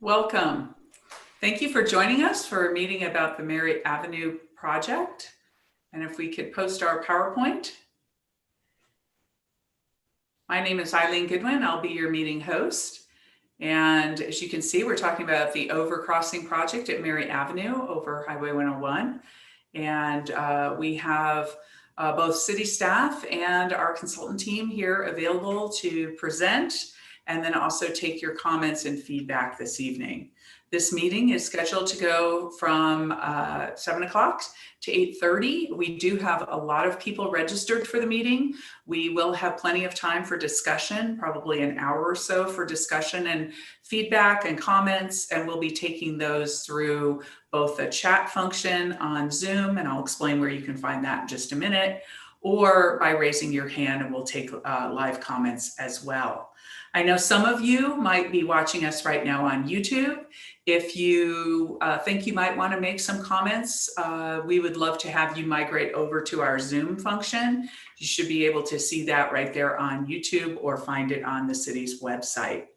Welcome. Thank you for joining us for a meeting about the Mary Avenue project. And if we could post our PowerPoint. My name is Eileen Goodwin. I'll be your meeting host. And as you can see, we're talking about the Overcrossing project at Mary Avenue over Highway 101. And we have both city staff and our consultant team here available to present and then also take your comments and feedback this evening. This meeting is scheduled to go from 7 o'clock to 8:30. We do have a lot of people registered for the meeting. We will have plenty of time for discussion, probably an hour or so for discussion and feedback and comments, and we'll be taking those through both the chat function on Zoom, and I'll explain where you can find that in just a minute, or by raising your hand, and we'll take live comments as well. I know some of you might be watching us right now on YouTube. If you think you might want to make some comments, we would love to have you migrate over to our Zoom function. You should be able to see that right there on YouTube or find it on the city's website.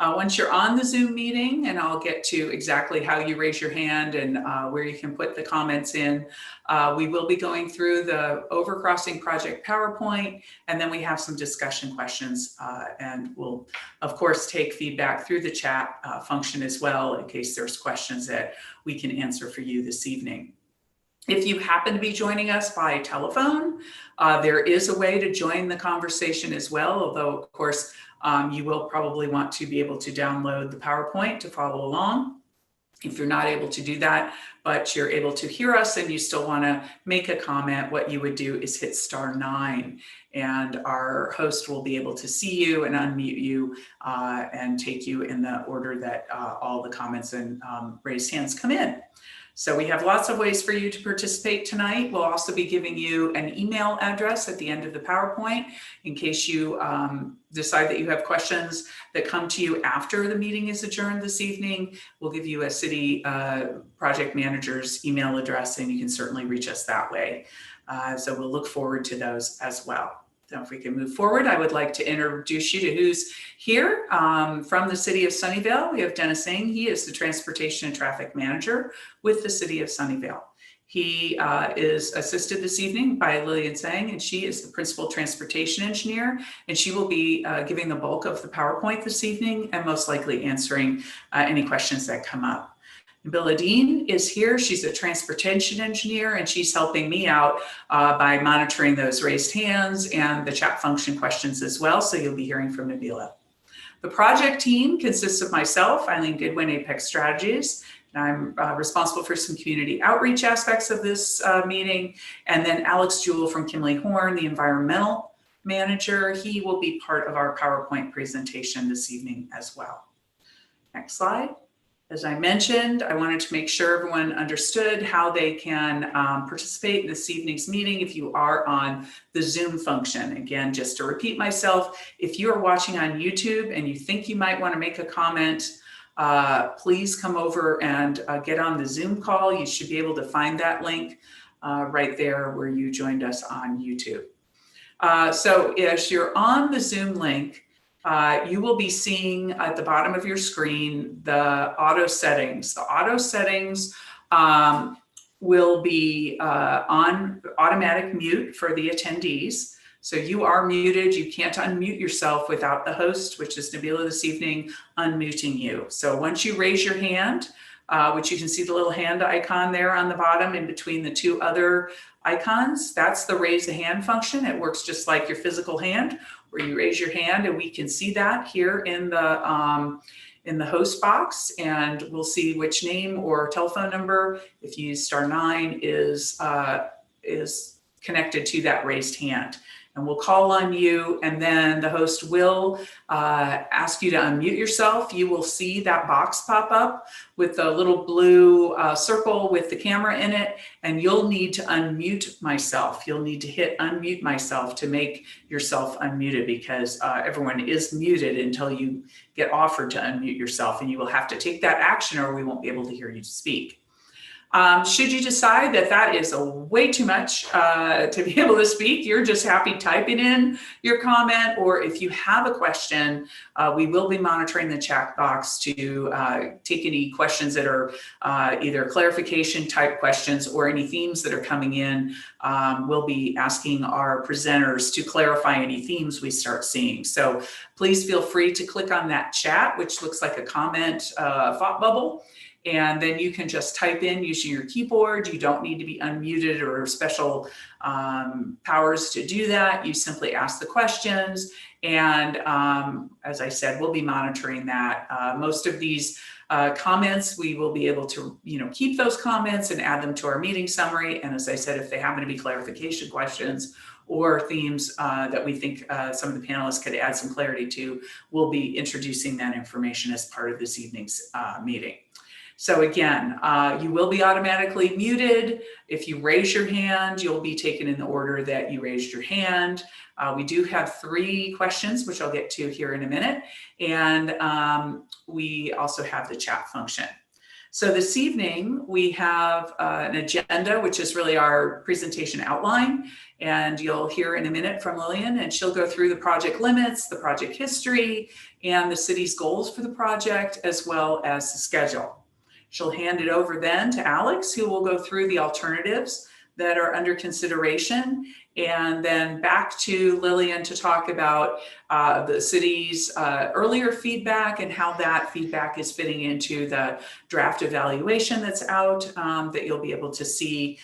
Once you're on the Zoom meeting, and I'll get to exactly how you raise your hand and where you can put the comments in, we will be going through the Overcrossing project PowerPoint, and then we have some discussion questions, and we'll, of course, take feedback through the chat function as well in case there's questions that we can answer for you this evening. If you happen to be joining us by telephone, there is a way to join the conversation as well, although, of course, you will probably want to be able to download the PowerPoint to follow along. If you're not able to do that, but you're able to hear us and you still want to make a comment, what you would do is hit *9, and our host will be able to see you and unmute you and take you in the order that all the comments and raised hands come in. So we have lots of ways for you to participate tonight. We'll also be giving you an email address at the end of the PowerPoint in case you decide that you have questions that come to you after the meeting is adjourned this evening. We'll give you a city project manager's email address, and you can certainly reach us that way. So we'll look forward to those as well. Now, if we can move forward, I would like to introduce you to who's here from the city of Sunnyvale. We have Dennis Singh. He is the Transportation and Traffic Manager with the city of Sunnyvale. He is assisted this evening by Lillian Sang, and she is the Principal Transportation Engineer, and she will be giving the bulk of the PowerPoint this evening and most likely answering any questions that come up. Bill Dean is here. She's a transportation engineer, and she's helping me out by monitoring those raised hands and the chat function questions as well. So you'll be hearing from Nabila. The project team consists of myself, Eileen Goodwin, Apex Strategies, and I'm responsible for some community outreach aspects of this meeting. And then Alex Jewell from Kimley Horn, the environmental manager. He will be part of our PowerPoint presentation this evening as well. Next slide. As I mentioned, I wanted to make sure everyone understood how they can participate in this evening's meeting if you are on the Zoom function. Again, just to repeat myself, if you are watching on YouTube and you think you might want to make a comment, please come over and get on the Zoom call. You should be able to find that link right there where you joined us on YouTube. So as you're on the Zoom link, you will be seeing at the bottom of your screen the auto settings. The auto settings will be on automatic mute for the attendees. So you are muted. You can't unmute yourself without the host, which is Nabila this evening, unmuting you. So once you raise your hand, which you can see the little hand icon there on the bottom in between the two other icons, that's the raise the hand function. It works just like your physical hand, where you raise your hand, and we can see that here in the host box, and we'll see which name or telephone number, if you use *9, is connected to that raised hand. And we'll call on you, and then the host will ask you to unmute yourself. You will see that box pop up with the little blue circle with the camera in it, and you'll need to unmute myself. You'll need to hit unmute myself to make yourself unmuted, because everyone is muted until you get offered to unmute yourself, and you will have to take that action or we won't be able to hear you speak. Should you decide that that is way too much to be able to speak, you're just happy typing in your comment, or if you have a question, we will be monitoring the chat box to take any questions that are either clarification type questions or any themes that are coming in. We'll be asking our presenters to clarify any themes we start seeing. So please feel free to click on that chat, which looks like a comment thought bubble. And then you can just type in using your keyboard. You don't need to be unmuted or special powers to do that. You simply ask the questions. And as I said, we'll be monitoring that. Most of these comments, we will be able to keep those comments and add them to our meeting summary. And as I said, if they happen to be clarification questions or themes that we think some of the panelists could add some clarity to, we'll be introducing that information as part of this evening's meeting. So again, you will be automatically muted. If you raise your hand, you'll be taken in the order that you raised your hand. We do have 3 questions, which I'll get to here in a minute. And we also have the chat function. So this evening, we have an agenda, which is really our presentation outline. And you'll hear in a minute from Lillian, and she'll go through the project limits, the project history, and the city's goals for the project, as well as the schedule. She'll hand it over then to Alex, who will go through the alternatives that are under consideration, and then back to Lillian to talk about the city's earlier feedback and how that feedback is fitting into the draft evaluation that's out that you'll be able to see.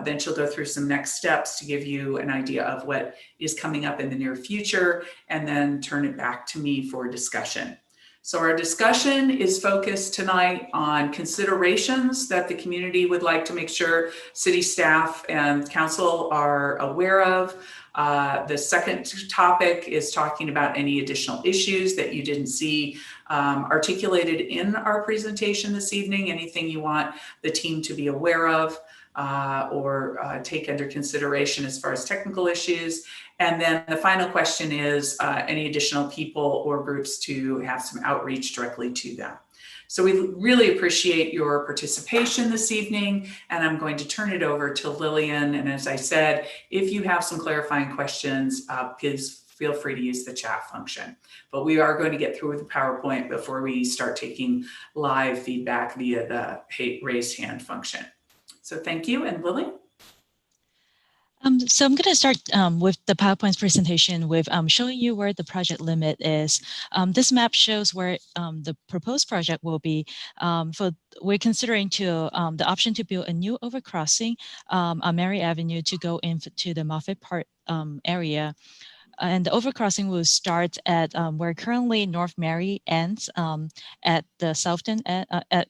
Then she'll go through some next steps to give you an idea of what is coming up in the near future, and then turn it back to me for discussion. So our discussion is focused tonight on considerations that the community would like to make sure city staff and council are aware of. The second topic is talking about any additional issues that you didn't see articulated in our presentation this evening, anything you want the team to be aware of or take under consideration as far as technical issues. And then the final question is any additional people or groups to have some outreach directly to them. So we really appreciate your participation this evening, and I'm going to turn it over to Lillian. And as I said, if you have some clarifying questions, please feel free to use the chat function. But we are going to get through with the PowerPoint before we start taking live feedback via the raised hand function. So thank you, and Lillian. So I'm going to start with the PowerPoint presentation with showing you where the project limit is. This map shows where the proposed project will be. We're considering the option to build a new overcrossing on Mary Avenue to go into the Moffett Park area. And the overcrossing will start at where currently North Mary ends at the Southton at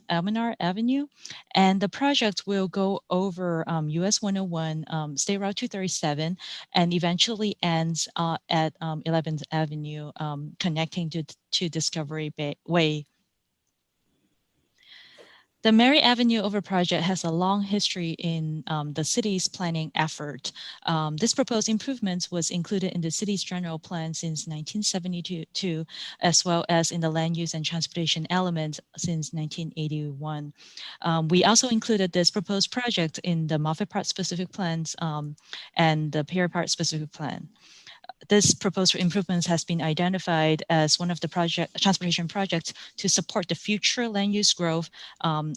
Almanar Avenue, and the project will go over US 101, State Route 237, and eventually ends at 11th Avenue, connecting to Discovery Way. The Mary Avenue over project has a long history in the city's planning effort. This proposed improvements was included in the city's general plan since 1972, as well as in the land use and transportation element since 1981. We also included this proposed project in the Moffett Park specific plans and the Pier Park specific plan. This proposed improvements has been identified as one of the transportation projects to support the future land use growth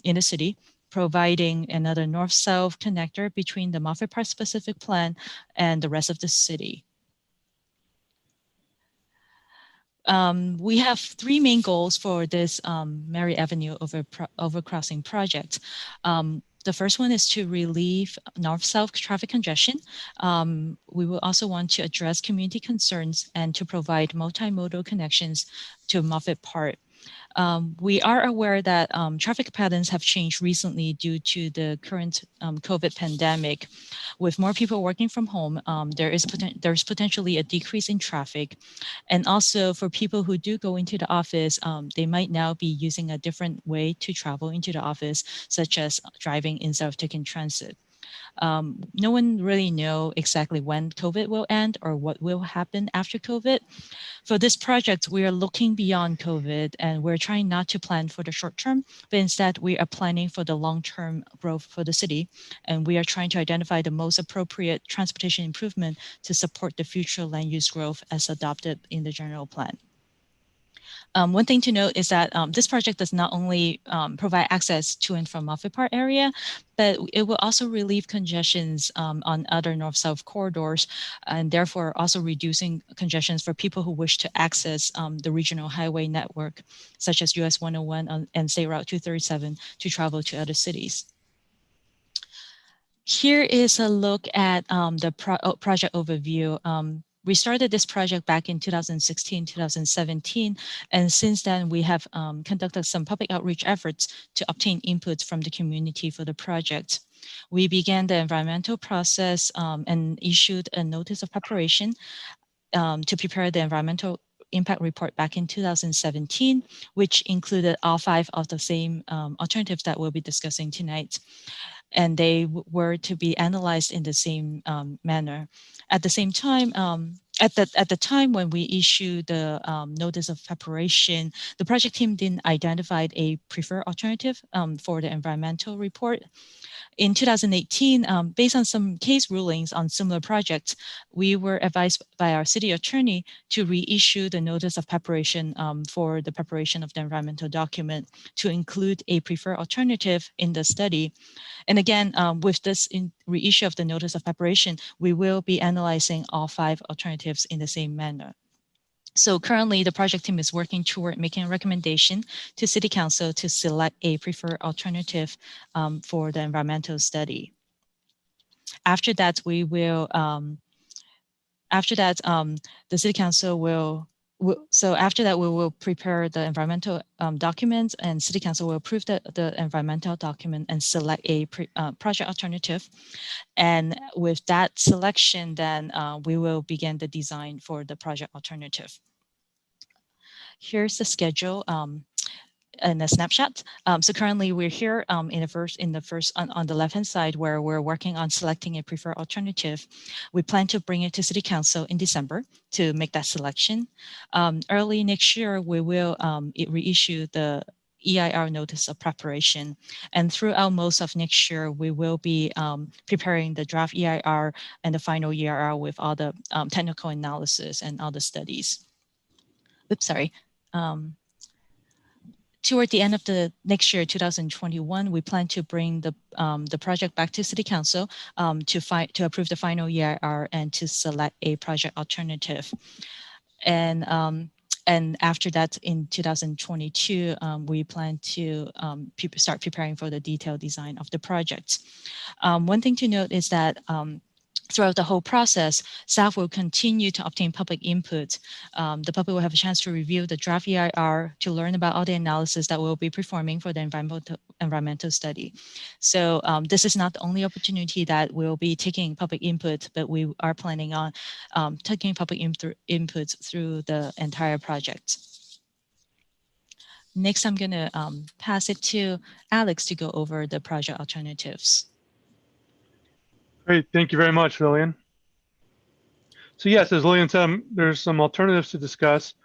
in the city, providing another north-south connector between the Moffett Park specific plan and the rest of the city. We have 3 main goals for this Mary Avenue overcrossing project. The first one is to relieve north-south traffic congestion. We will also want to address community concerns and to provide multimodal connections to Moffett Park. We are aware that traffic patterns have changed recently due to the current COVID pandemic. With more people working from home, there's potentially a decrease in traffic. And also for people who do go into the office, they might now be using a different way to travel into the office, such as driving instead of taking transit. No one really know exactly when COVID will end or what will happen after COVID. For this project, we are looking beyond COVID and we're trying not to plan for the short term, but instead we are planning for the long-term growth for the city. And we are trying to identify the most appropriate transportation improvement to support the future land use growth as adopted in the general plan. One thing to note is that this project does not only provide access to and from Moffett Park area, but it will also relieve congestions on other north-south corridors, and therefore also reducing congestions for people who wish to access the regional highway network, such as US 101 and State Route 237 to travel to other cities. Here is a look at the project overview. We started this project back in 2016, 2017, and since then we have conducted some public outreach efforts to obtain inputs from the community for the project. We began the environmental process and issued a notice of preparation to prepare the environmental impact report back in 2017, which included all 5 of the same alternatives that we'll be discussing tonight. And they were to be analyzed in the same manner. At the same time, at the time when we issued the notice of preparation, the project team didn't identify a preferred alternative for the environmental report. In 2018, based on some case rulings on similar projects, we were advised by our city attorney to reissue the notice of preparation for the preparation of the environmental document to include a preferred alternative in the study. And again, with this reissue of the notice of preparation, we will be analyzing all 5 alternatives in the same manner. So currently, the project team is working toward making a recommendation to City Council to select a preferred alternative for the environmental study. After that, we will. The City Council will. So after that, we will prepare the environmental documents, and City Council will approve the environmental document and select a project alternative. And with that selection, then we will begin the design for the project alternative. Here's the schedule in a snapshot. So currently we're here on the left-hand side where we're working on selecting a preferred alternative. We plan to bring it to City Council in December to make that selection. Early next year, we will reissue the EIR notice of preparation. And throughout most of next year, we will be preparing the draft EIR and the final EIR with all the technical analysis and all the studies. Oops, sorry. Toward the end of the next year, 2021, we plan to bring the project back to City Council to approve the final EIR and to select a project alternative. And after that, in 2022, we plan to start preparing for the detailed design of the project. One thing to note is that throughout the whole process, staff will continue to obtain public input. The public will have a chance to review the draft EIR to learn about all the analysis that we'll be performing for the environmental study. So this is not the only opportunity that we'll be taking public input, but we are planning on taking public input through the entire project. Next, I'm going to pass it to Alex to go over the project alternatives. Great, thank you very much, Lillian. So yes, as Lillian said, there's some alternatives to discuss.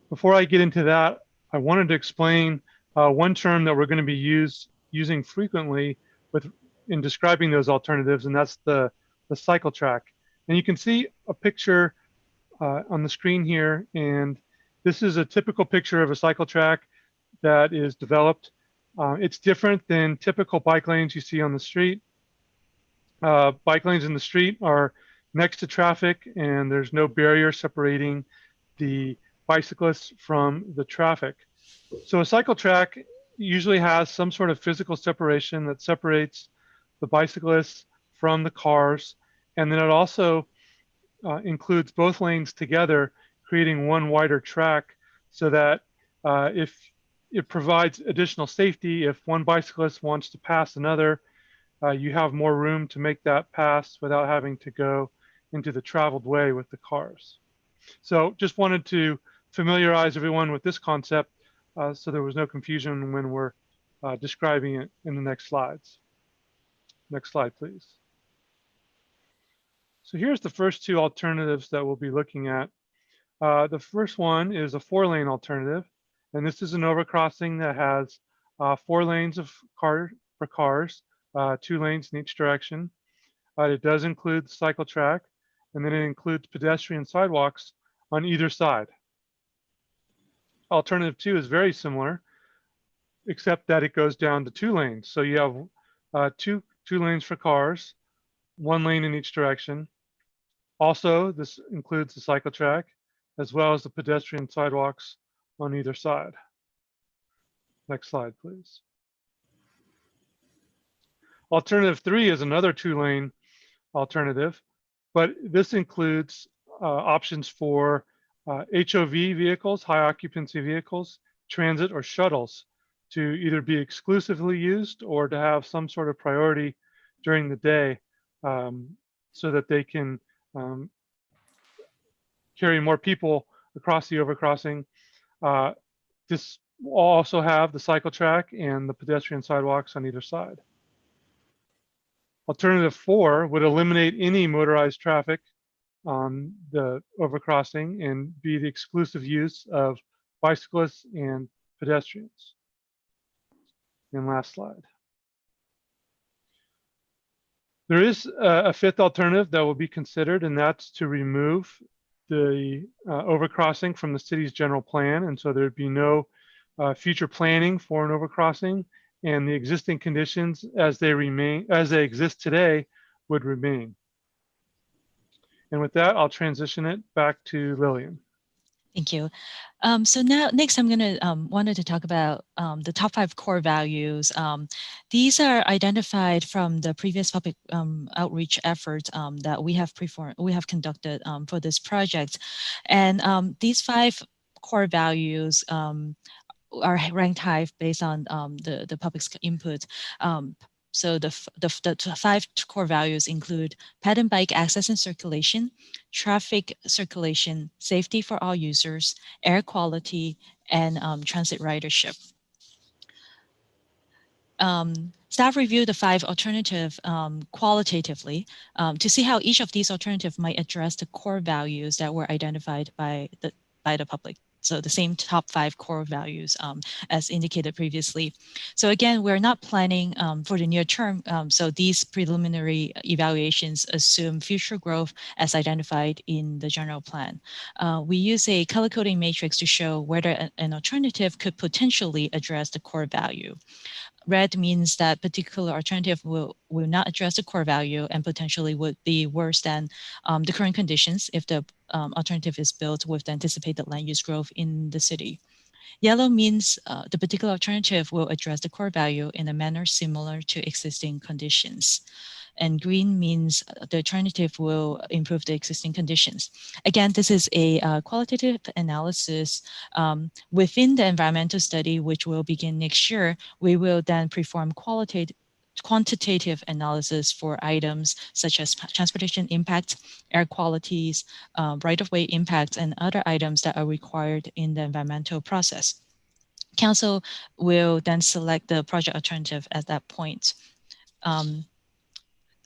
Before I get into that, I wanted to explain one term that we're going to be using frequently in describing those alternatives, and that's the cycle track. And you can see a picture on the screen here, and this is a typical picture of a cycle track that is developed. It's different than typical bike lanes you see on the street. Bike lanes in the street are next to traffic, and there's no barrier separating the bicyclists from the traffic. So a cycle track usually has some sort of physical separation that separates the bicyclists from the cars, and then it also includes both lanes together, creating one wider track, so that if it provides additional safety, if one bicyclist wants to pass another, you have more room to make that pass without having to go into the traveled way with the cars. So just wanted to familiarize everyone with this concept so there was no confusion when we're describing it in the next slides. Next slide, please. So here's the first two alternatives that we'll be looking at. The first one is a 4-lane alternative, and this is an overcrossing that has 4 lanes for cars, 2 lanes in each direction. It does include the cycle track, and then it includes pedestrian sidewalks on either side. Alternative 2 is very similar, except that it goes down to 2 lanes. So you have two lanes for cars, 1 lane in each direction. Also, this includes the cycle track, as well as the pedestrian sidewalks on either side. Next slide, please. Alternative 3 is another 2-lane alternative, but this includes options for HOV vehicles, high occupancy vehicles, transit, or shuttles to either be exclusively used or to have some sort of priority during the day so that they can carry more people across the overcrossing. This will also have the cycle track and the pedestrian sidewalks on either side. Alternative 4 would eliminate any motorized traffic on the overcrossing and be the exclusive use of bicyclists and pedestrians. And last slide. There is a 5th alternative that will be considered, and that's to remove the overcrossing from the city's general plan. And so there'd be no future planning for an overcrossing, and the existing conditions as they exist today would remain. And with that, I'll transition it back to Lillian. Thank you. So now, next, I'm going to wanted to talk about the top 5 core values. These are identified from the previous public outreach efforts that we have conducted for this project, and these 5 core values are ranked high based on the public's input. So the 5 core values include ped and bike access and circulation, traffic circulation, safety for all users, air quality, and transit ridership. Staff reviewed the 5 alternatives qualitatively to see how each of these alternatives might address the core values that were identified by the public. So the same top 5 core values as indicated previously. So again, we're not planning for the near term. So these preliminary evaluations assume future growth as identified in the general plan. We use a color coding matrix to show whether an alternative could potentially address the core value. Red means that particular alternative will not address the core value and potentially would be worse than the current conditions if the alternative is built with the anticipated land use growth in the city. Yellow means the particular alternative will address the core value in a manner similar to existing conditions. And green means the alternative will improve the existing conditions. Again, this is a qualitative analysis within the environmental study, which will begin next year. We will then perform quantitative analysis for items such as transportation impact, air qualities, right-of-way impacts, and other items that are required in the environmental process. Council will then select the project alternative at that point.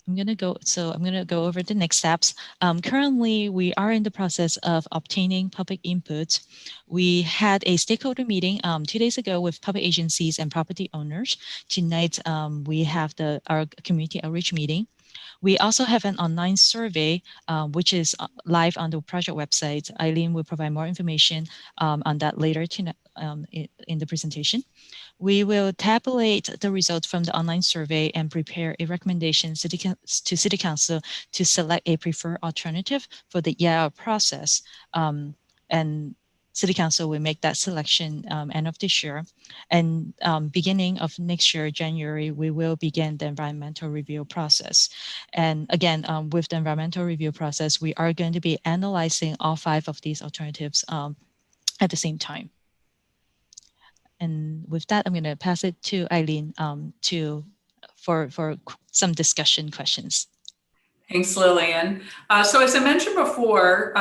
I'm going to go over the next steps. Currently, we are in the process of obtaining public input. We had a stakeholder meeting 2 days ago with public agencies and property owners. Tonight, we have our community outreach meeting. We also have an online survey, which is live on the project website. Eileen will provide more information on that later tonight in the presentation. We will tabulate the results from the online survey and prepare a recommendation to City Council to select a preferred alternative for the EIR process. And City Council will make that selection end of this year. And beginning of next year, January, we will begin the environmental review process. And again, with the environmental review process, we are going to be analyzing all 5 of these alternatives at the same time. And with that, I'm going to pass it to Eileen for some discussion questions. Thanks, Lillian. So as I mentioned before,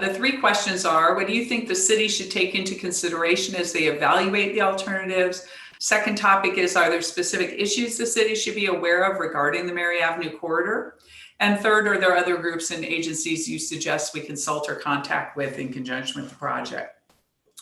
the 3 questions are, what do you think the city should take into consideration as they evaluate the alternatives? Second topic is, are there specific issues the city should be aware of regarding the Mary Avenue corridor? And third, are there other groups and agencies you suggest we consult or contact with in conjunction with the project?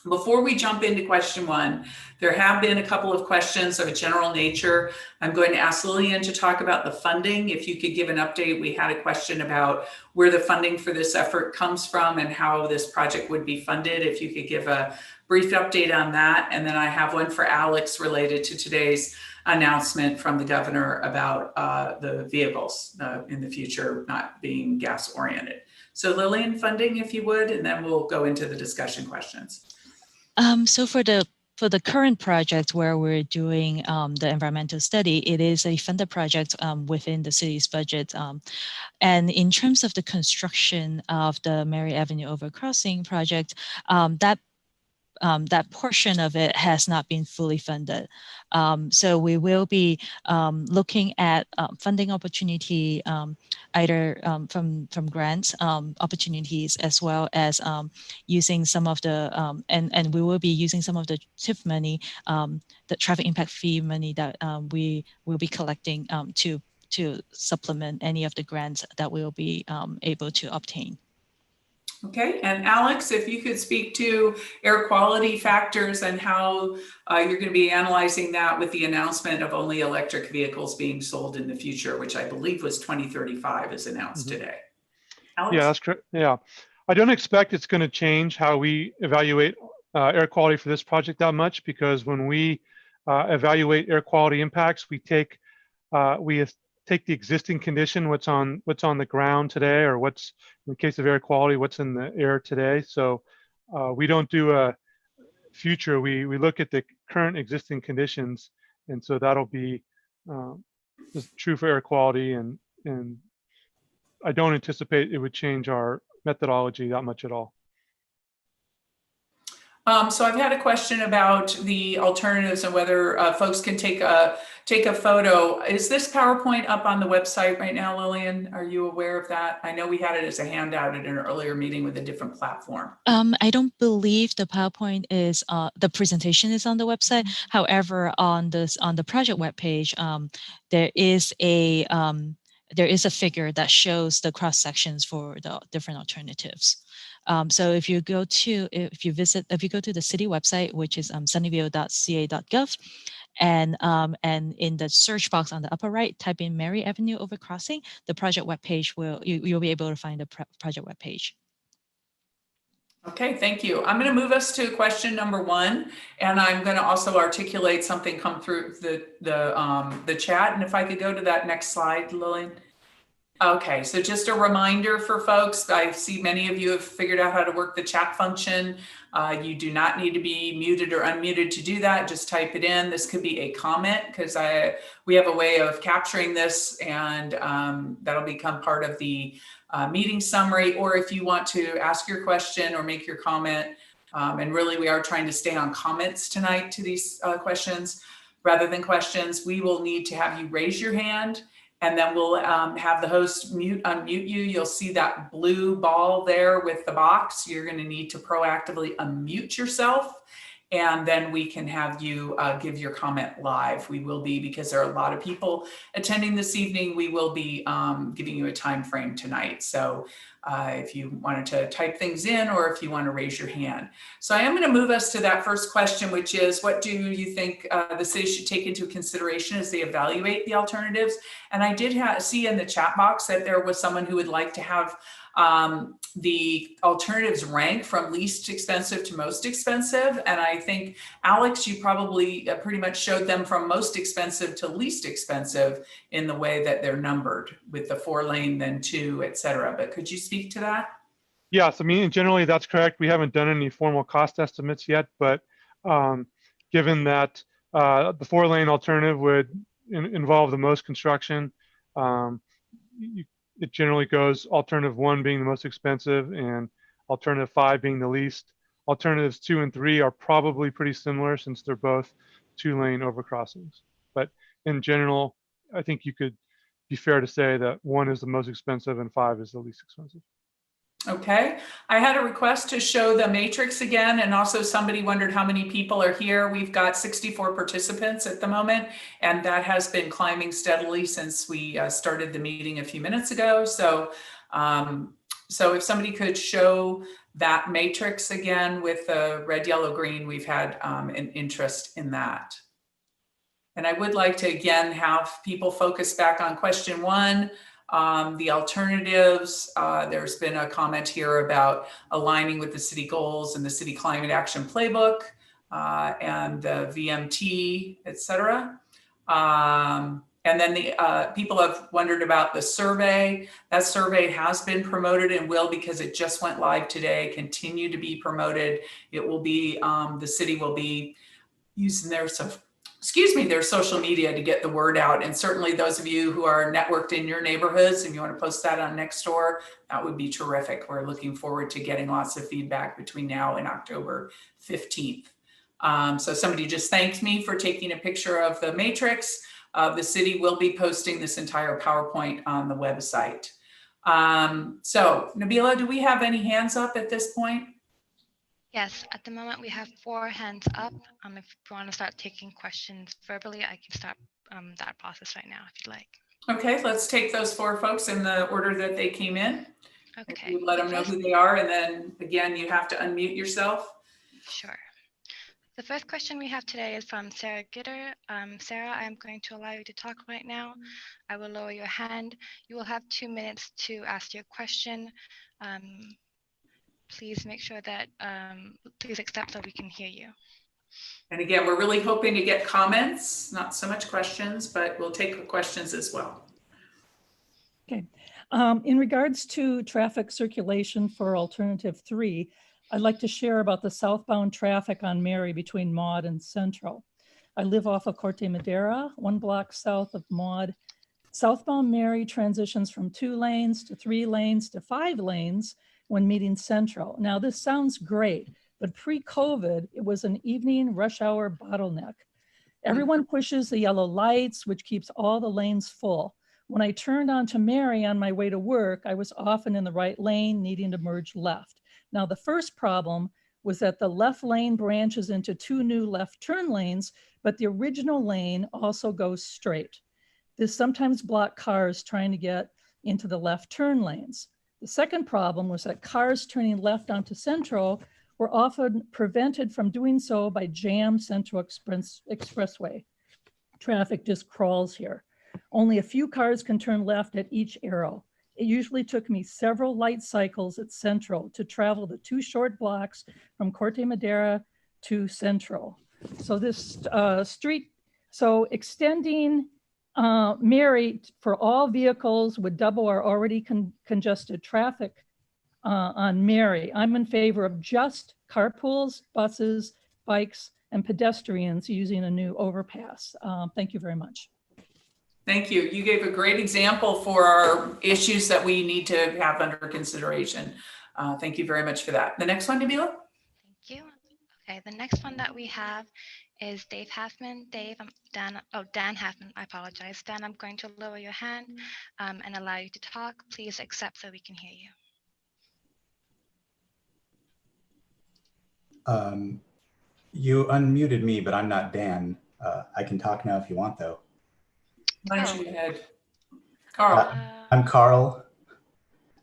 Before we jump into question one, there have been a couple of questions of a general nature. I'm going to ask Lillian to talk about the funding. If you could give an update, we had a question about where the funding for this effort comes from and how this project would be funded. If you could give a brief update on that. And then I have one for Alex related to today's announcement from the governor about the vehicles in the future not being gas oriented. So Lillian, funding, if you would, and then we'll go into the discussion questions. So for the current project where we're doing the environmental study, it is a funded project within the city's budget. And in terms of the construction of the Mary Avenue Overcrossing project, that portion of it has not been fully funded. So we will be looking at funding opportunity, either from grant opportunities, as well as using some of the, and we will be using some of the TIF money, the traffic impact fee money that we will be collecting to supplement any of the grants that we'll be able to obtain. Okay, and Alex, if you could speak to air quality factors and how you're going to be analyzing that with the announcement of only electric vehicles being sold in the future, which I believe was 2035 as announced today. Alex? Yeah, that's correct. Yeah, I don't expect it's going to change how we evaluate air quality for this project that much, because when we evaluate air quality impacts, we take the existing condition, what's on the ground today, or what's, in the case of air quality, what's in the air today. So we don't do a future, we look at the current existing conditions, and so that'll be true for air quality, and I don't anticipate it would change our methodology that much at all. So I've had a question about the alternatives and whether folks can take a photo. Is this PowerPoint up on the website right now, Lillian? Are you aware of that? I know we had it as a handout at an earlier meeting with a different platform. I don't believe the PowerPoint is the presentation is on the website. However, on the project webpage, there is a figure that shows the cross sections for the different alternatives. So if you go to the city website, which is sunnyvale.ca.gov, and in the search box on the upper right, type in Mary Avenue Overcrossing, the project webpage you'll be able to find the project webpage. Okay, thank you. I'm going to move us to question number one, and I'm going to also articulate something come through the chat. And if I could go to that next slide, Lillian. Okay, so just a reminder for folks, I see many of you have figured out how to work the chat function. You do not need to be muted or unmuted to do that. Just type it in. This could be a comment, because we have a way of capturing this, and that'll become part of the meeting summary. Or if you want to ask your question or make your comment, and really we are trying to stay on comments tonight to these questions rather than questions, we will need to have you raise your hand. And then we'll have the host unmute you. You'll see that blue ball there with the box. You're going to need to proactively unmute yourself, and then we can have you give your comment live. We will be, because there are a lot of people attending this evening, we will be giving you a time frame tonight. So if you wanted to type things in, or if you want to raise your hand. So I am going to move us to that first question, which is, what do you think the city should take into consideration as they evaluate the alternatives? And I did see in the chat box that there was someone who would like to have the alternatives rank from least expensive to most expensive. And I think, Alex, you probably pretty much showed them from most expensive to least expensive in the way that they're numbered, with the 4-lane, then 2, et cetera. But could you speak to that? Yes, I mean, generally that's correct. We haven't done any formal cost estimates yet, but given that the 4-lane alternative would involve the most construction, it generally goes alternative 1 being the most expensive and alternative 5 being the least. Alternatives 2 and 3 are probably pretty similar, since they're both 2-lane overcrossings. But in general, I think you could be fair to say that 1 is the most expensive and 5 is the least expensive. Okay, I had a request to show the matrix again, and also somebody wondered how many people are here. We've got 64 participants at the moment, and that has been climbing steadily since we started the meeting a few minutes ago. So, so if somebody could show that matrix again with the red, yellow, green, we've had an interest in that. And I would like to again have people focus back on question 1. The alternatives, there's been a comment here about aligning with the city goals and the city climate action playbook and the VMT, et cetera. And then the people have wondered about the survey. That survey has been promoted and will, because it just went live today, continue to be promoted. It will be, the city will be using their their social media to get the word out. And certainly those of you who are networked in your neighborhoods, if you want to post that on Nextdoor, that would be terrific. We're looking forward to getting lots of feedback between now and October 15th. So somebody just thanked me for taking a picture of the matrix. The city will be posting this entire PowerPoint on the website. So Nabila, do we have any hands up at this point? Yes, at the moment we have 4 hands up. If you want to start taking questions verbally, I can start that process right now if you'd like. Okay, let's take those 4 folks in the order that they came in. Okay. You let them know who they are, and then again, you have to unmute yourself. Sure. The first question we have today is from Sarah Gitter. Sarah, I'm going to allow you to talk right now. I will lower your hand. You will have 2 minutes to ask your question. Please make sure that, please accept so we can hear you. And again, we're really hoping to get comments, not so much questions, but we'll take questions as well. Okay. In regards to traffic circulation for alternative 3, I'd like to share about the southbound traffic on Mary between Maud and Central. I live off of Corte Madera, 1 block south of Maud. Southbound Mary transitions from 2 lanes to 3 lanes to 5 lanes when meeting Central. Now this sounds great, but pre-COVID, it was an evening rush hour bottleneck. Everyone pushes the yellow lights, which keeps all the lanes full. When I turned onto Mary on my way to work, I was often in the right lane, needing to merge left. Now, the first problem was that the left lane branches into 2 new left turn lanes, but the original lane also goes straight. This sometimes blocked cars trying to get into the left turn lanes. The second problem was that cars turning left onto Central were often prevented from doing so by jammed Central Expressway. Traffic just crawls here. Only a few cars can turn left at each arrow. It usually took me several light cycles at Central to travel the 2 short blocks from Corte Madera to Central. So this extending Mary for all vehicles would double our already congested traffic on Mary. I'm in favor of just carpools, buses, bikes, and pedestrians using a new overpass. Thank you very much. Thank you. You gave a great example for our issues that we need to have under consideration. Thank you very much for that. The next one, Nabila? Thank you. Okay, the next one that we have is Dave Halfman. Dan Halfman, I apologize. Dan, I'm going to lower your hand and allow you to talk. Please accept so we can hear you. You unmuted me, but I'm not Dan. I can talk now if you want, though. Why don't you go ahead? Carl. I'm Carl.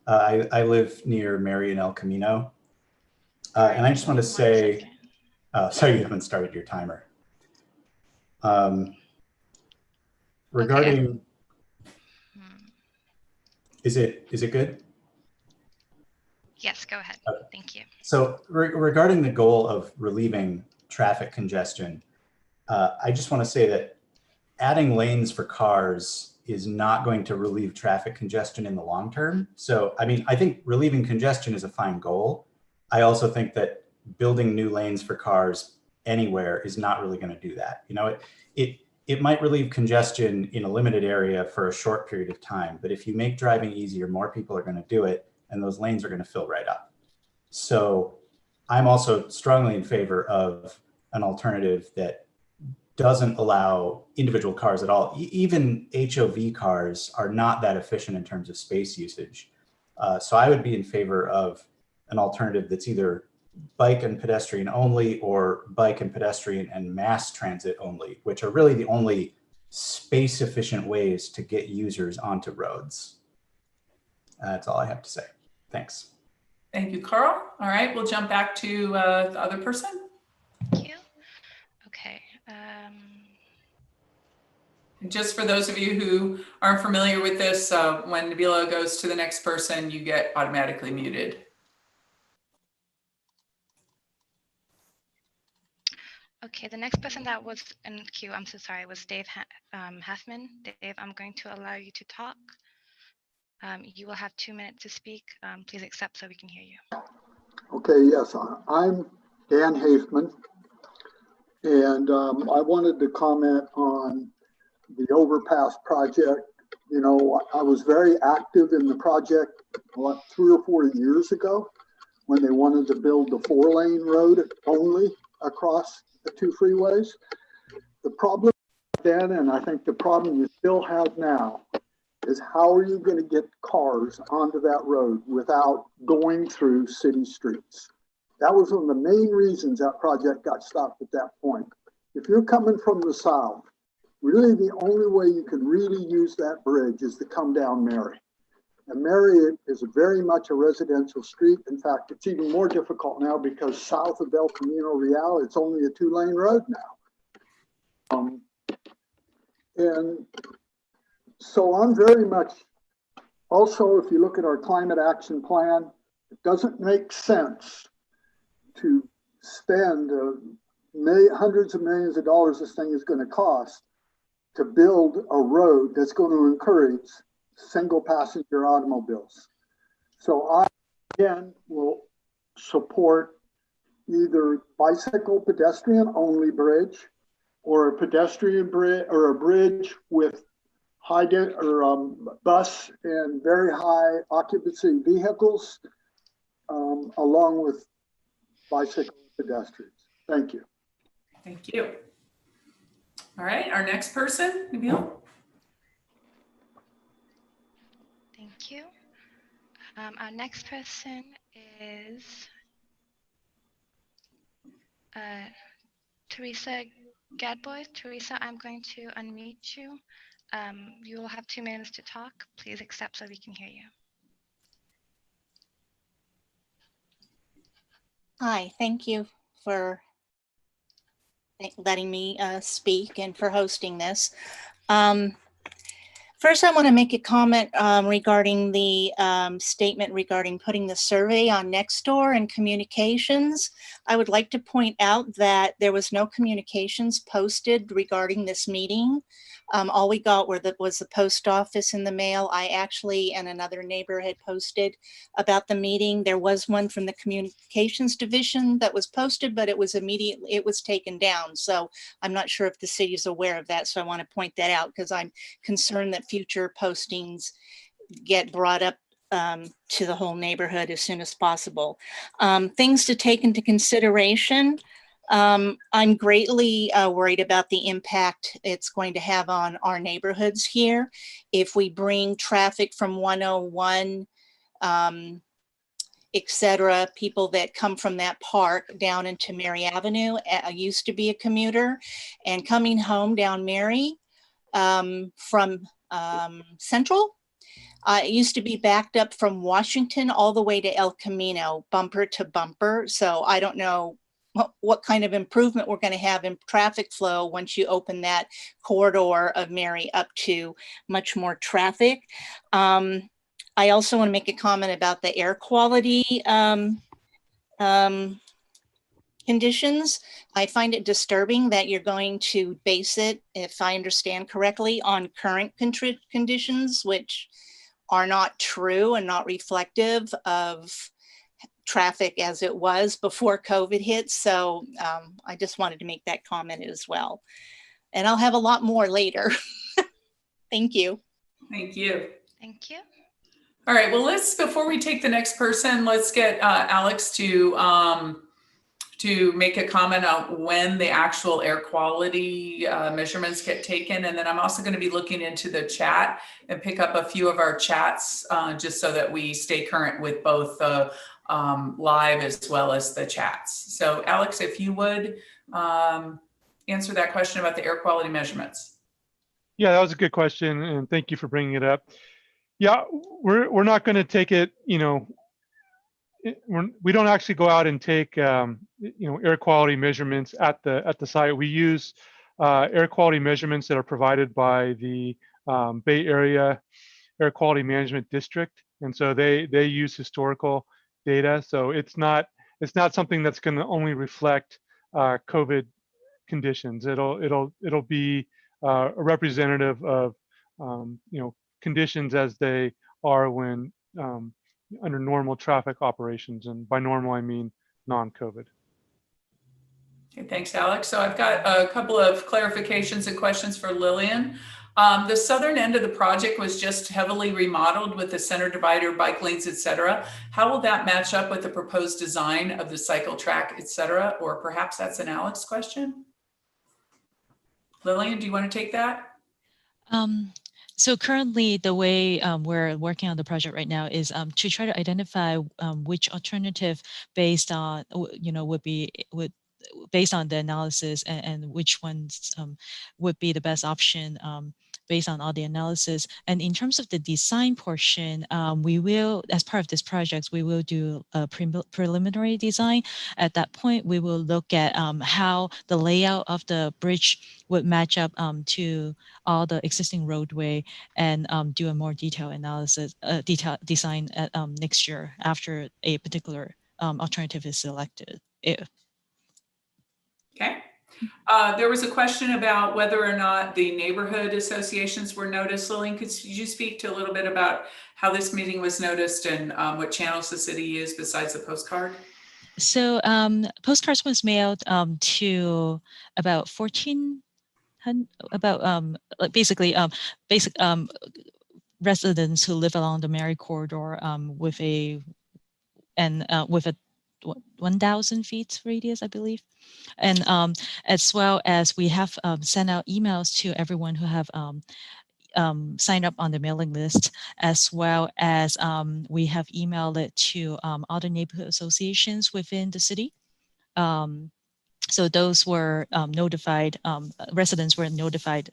I live near Mary and El Camino. And I just want to say, sorry, you haven't started your timer. Regarding, is it good? Yes, go ahead. Thank you. So regarding the goal of relieving traffic congestion, I just want to say that adding lanes for cars is not going to relieve traffic congestion in the long term. So, I mean, I think relieving congestion is a fine goal. I also think that building new lanes for cars anywhere is not really going to do that. You know, it might relieve congestion in a limited area for a short period of time, but if you make driving easier, more people are going to do it, and those lanes are going to fill right up. So I'm also strongly in favor of an alternative that doesn't allow individual cars at all. Even HOV cars are not that efficient in terms of space usage. So I would be in favor of an alternative that's either bike and pedestrian only or bike and pedestrian and mass transit only, which are really the only space efficient ways to get users onto roads. That's all I have to say. Thanks. Thank you, Carl. All right, we'll jump back to the other person. Thank you. Okay. And just for those of you who aren't familiar with this, when Nabila goes to the next person, you get automatically muted. Okay, the next person that was in queue, I'm so sorry, was Dave Halfman. Dave, I'm going to allow you to talk. You will have 2 minutes to speak. Please accept so we can hear you. Okay, yes, I'm Dan Hafman, and I wanted to comment on the overpass project. You know, I was very active in the project, what, 3 or 4 years ago when they wanted to build the 4-lane road only across the 2 freeways. The problem then, and I think the problem you still have now, is how are you going to get cars onto that road without going through city streets? That was one of the main reasons that project got stopped at that point. If you're coming from the south, really the only way you can really use that bridge is to come down Mary. And Mary is very much a residential street. In fact, it's even more difficult now because south of El Camino Real, it's only a 2-lane road now. And so I'm very much, also, if you look at our climate action plan, it doesn't make sense to spend hundreds of millions of dollars this thing is going to cost to build a road that's going to encourage single passenger automobiles. So I, again, will support either bicycle pedestrian only bridge or a pedestrian bridge or a bridge with bus and very high occupancy vehicles, along with bicycle pedestrians. Thank you. Thank you. All right, our next person, Nabil. Thank you. Our next person is Teresa Gadboy. Teresa, I'm going to unmute you. You will have 2 minutes to talk. Please accept so we can hear you. Hi, thank you for letting me speak and for hosting this. First, I want to make a comment regarding the statement regarding putting the survey on Nextdoor and communications. I would like to point out that there was no communications posted regarding this meeting. All we got was the post office in the mail. I actually and another neighbor had posted about the meeting. There was one from the communications division that was posted, but it was taken down. So I'm not sure if the city is aware of that. So I want to point that out because I'm concerned that future postings get brought up to the whole neighborhood as soon as possible. Things to take into consideration. I'm greatly worried about the impact it's going to have on our neighborhoods here. If we bring traffic from 101, et cetera, people that come from that park down into Mary Avenue, I used to be a commuter, and coming home down Mary from Central, it used to be backed up from Washington all the way to El Camino, bumper to bumper. So I don't know what kind of improvement we're going to have in traffic flow once you open that corridor of Mary up to much more traffic. I also want to make a comment about the air quality conditions. I find it disturbing that you're going to base it, if I understand correctly, on current conditions, which are not true and not reflective of traffic as it was before COVID hit. So I just wanted to make that comment as well. And I'll have a lot more later. Thank you. Thank you. Thank you. All right, well, before we take the next person, let's get Alex to to make a comment on when the actual air quality measurements get taken. And then I'm also going to be looking into the chat and pick up a few of our chats just so that we stay current with both the live as well as the chats. So Alex, if you would answer that question about the air quality measurements. Yeah, that was a good question, and thank you for bringing it up. Yeah, we're not going to take it, you know, we don't actually go out and take you know, air quality measurements at the site. We use air quality measurements that are provided by the Bay Area Air Quality Management District, and so they use historical data. So it's not something that's going to only reflect COVID conditions. It'll be a representative of you know, conditions as they are when under normal traffic operations, and by normal I mean non-COVID. Okay, thanks, Alex. So I've got a couple of clarifications and questions for Lillian. The southern end of the project was just heavily remodeled with the center divider, bike lanes, et cetera. How will that match up with the proposed design of the cycle track, et cetera? Or perhaps that's an Alex question. Lillian, do you want to take that? So currently, the way we're working on the project right now is to try to identify which alternative based on, you know, would based on the analysis, and which ones would be the best option based on all the analysis. And in terms of the design portion, we will, as part of this project, we will do a preliminary design. At that point, we will look at how the layout of the bridge would match up to all the existing roadway, and do a more detailed analysis, detailed design at, next year after a particular alternative is selected. Okay. There was a question about whether or not the neighborhood associations were noticed. Lillian, could you speak to a little bit about how this meeting was noticed and what channels the city used besides the postcard? So postcards was mailed to about 1,400, about basically residents who live along the Mary corridor with a 1,000 feet radius, I believe. And as well as we have sent out emails to everyone who have signed up on the mailing list, as well as we have emailed it to other neighborhood associations within the city. So those were notified, residents were notified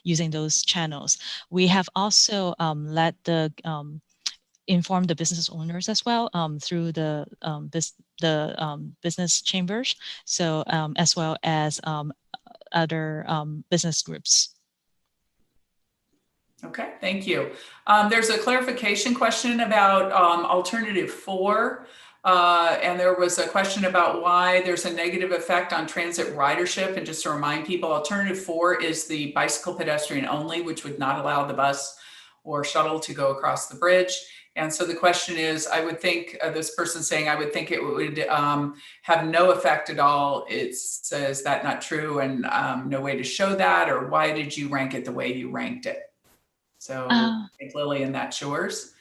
using those channels. We have also let the inform the business owners as well through the business chambers, so as well as other business groups. Okay, thank you. There's a clarification question about alternative 4. And there was a question about why there's a negative effect on transit ridership. And just to remind people, alternative 4 is the bicycle pedestrian only, which would not allow the bus or shuttle to go across the bridge. And so the question is, I would think, this person saying, I would think it would have no effect at all. It says that not true, and no way to show that, or why did you rank it the way you ranked it? So I think Lillian, that's yours.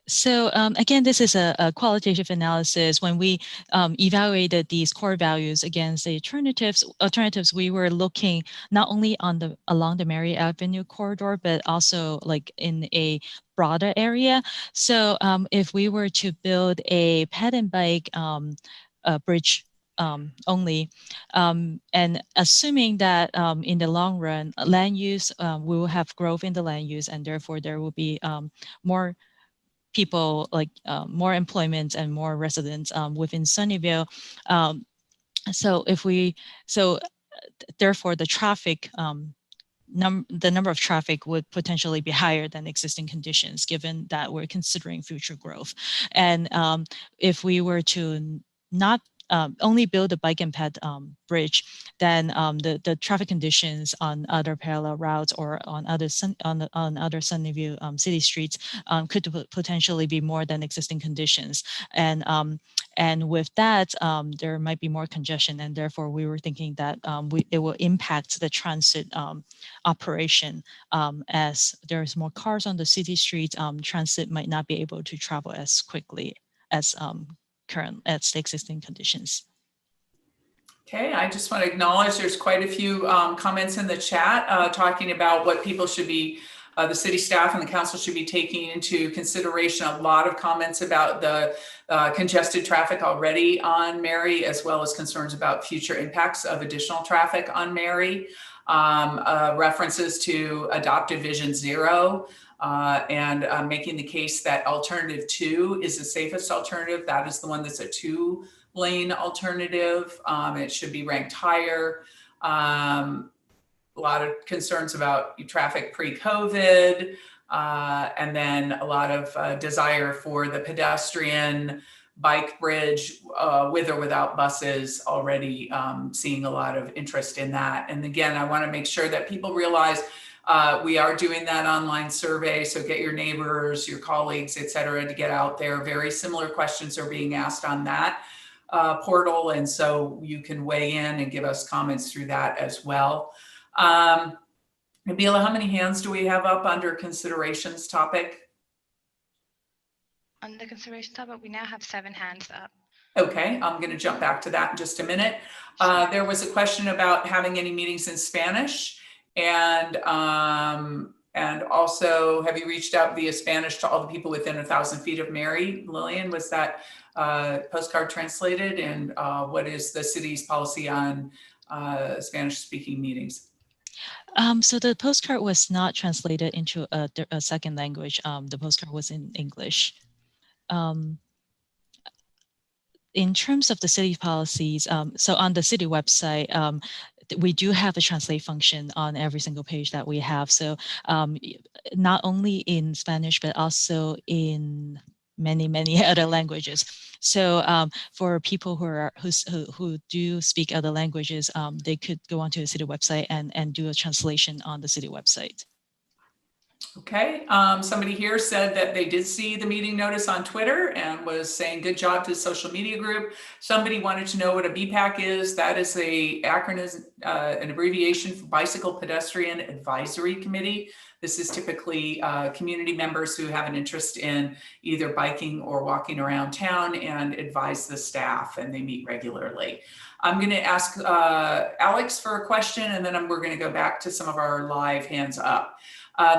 So again, this is a qualitative analysis. When we evaluated these core values against the alternatives, we were looking not only on along the Mary Avenue corridor, but also like in a broader area. So if we were to build a ped and bike bridge only, and assuming that in the long run, land use, we will have growth in the land use, and therefore there will be more people, like more employment and more residents within Sunnyvale. So therefore the traffic, the number of traffic would potentially be higher than existing conditions, given that we're considering future growth. And if we were to not only build a bike and ped bridge, then the traffic conditions on other parallel routes or on other other Sunnyvale city streets could potentially be more than existing conditions. And with that, there might be more congestion, and therefore we were thinking that it will impact the transit operation, as there's more cars on the city streets. Transit might not be able to travel as quickly as the existing conditions. Okay, I just want to acknowledge there's quite a few comments in the chat talking about what people should be, the city staff and the council should be taking into consideration. A lot of comments about the congested traffic already on Mary, as well as concerns about future impacts of additional traffic on Mary. References to adopted Vision Zero and making the case that alternative 2 is the safest alternative. That is the one that's a 2-lane alternative. It should be ranked higher. A lot of concerns about traffic pre-COVID, and then a lot of desire for the pedestrian bike bridge with or without buses, already seeing a lot of interest in that. And again, I want to make sure that people realize we are doing that online survey. So get your neighbors, your colleagues, et cetera, to get out there. Very similar questions are being asked on that portal. And so you can weigh in and give us comments through that as well. Nabila, how many hands do we have up under considerations topic? On the consideration topic, we now have 7 hands up. Okay, I'm going to jump back to that in just a minute. There was a question about having any meetings in Spanish, and also, have you reached out via Spanish to all the people within 1,000 feet of Mary? Lillian, was that postcard translated? And what is the city's policy on Spanish-speaking meetings? So the postcard was not translated into a second language. The postcard was in English. In terms of the city policies, so on the city website, we do have a translate function on every single page that we have. So not only in Spanish, but also in many other languages. So for people who do speak other languages, they could go onto the city website and do a translation on the city website. Okay, somebody here said that they did see the meeting notice on Twitter and was saying good job to the social media group. Somebody wanted to know what a BPAC is. That is a acronym, an abbreviation for Bicycle Pedestrian Advisory Committee. This is typically community members who have an interest in either biking or walking around town and advise the staff, and they meet regularly. I'm going to ask Alex for a question, and then we're going to go back to some of our live hands up.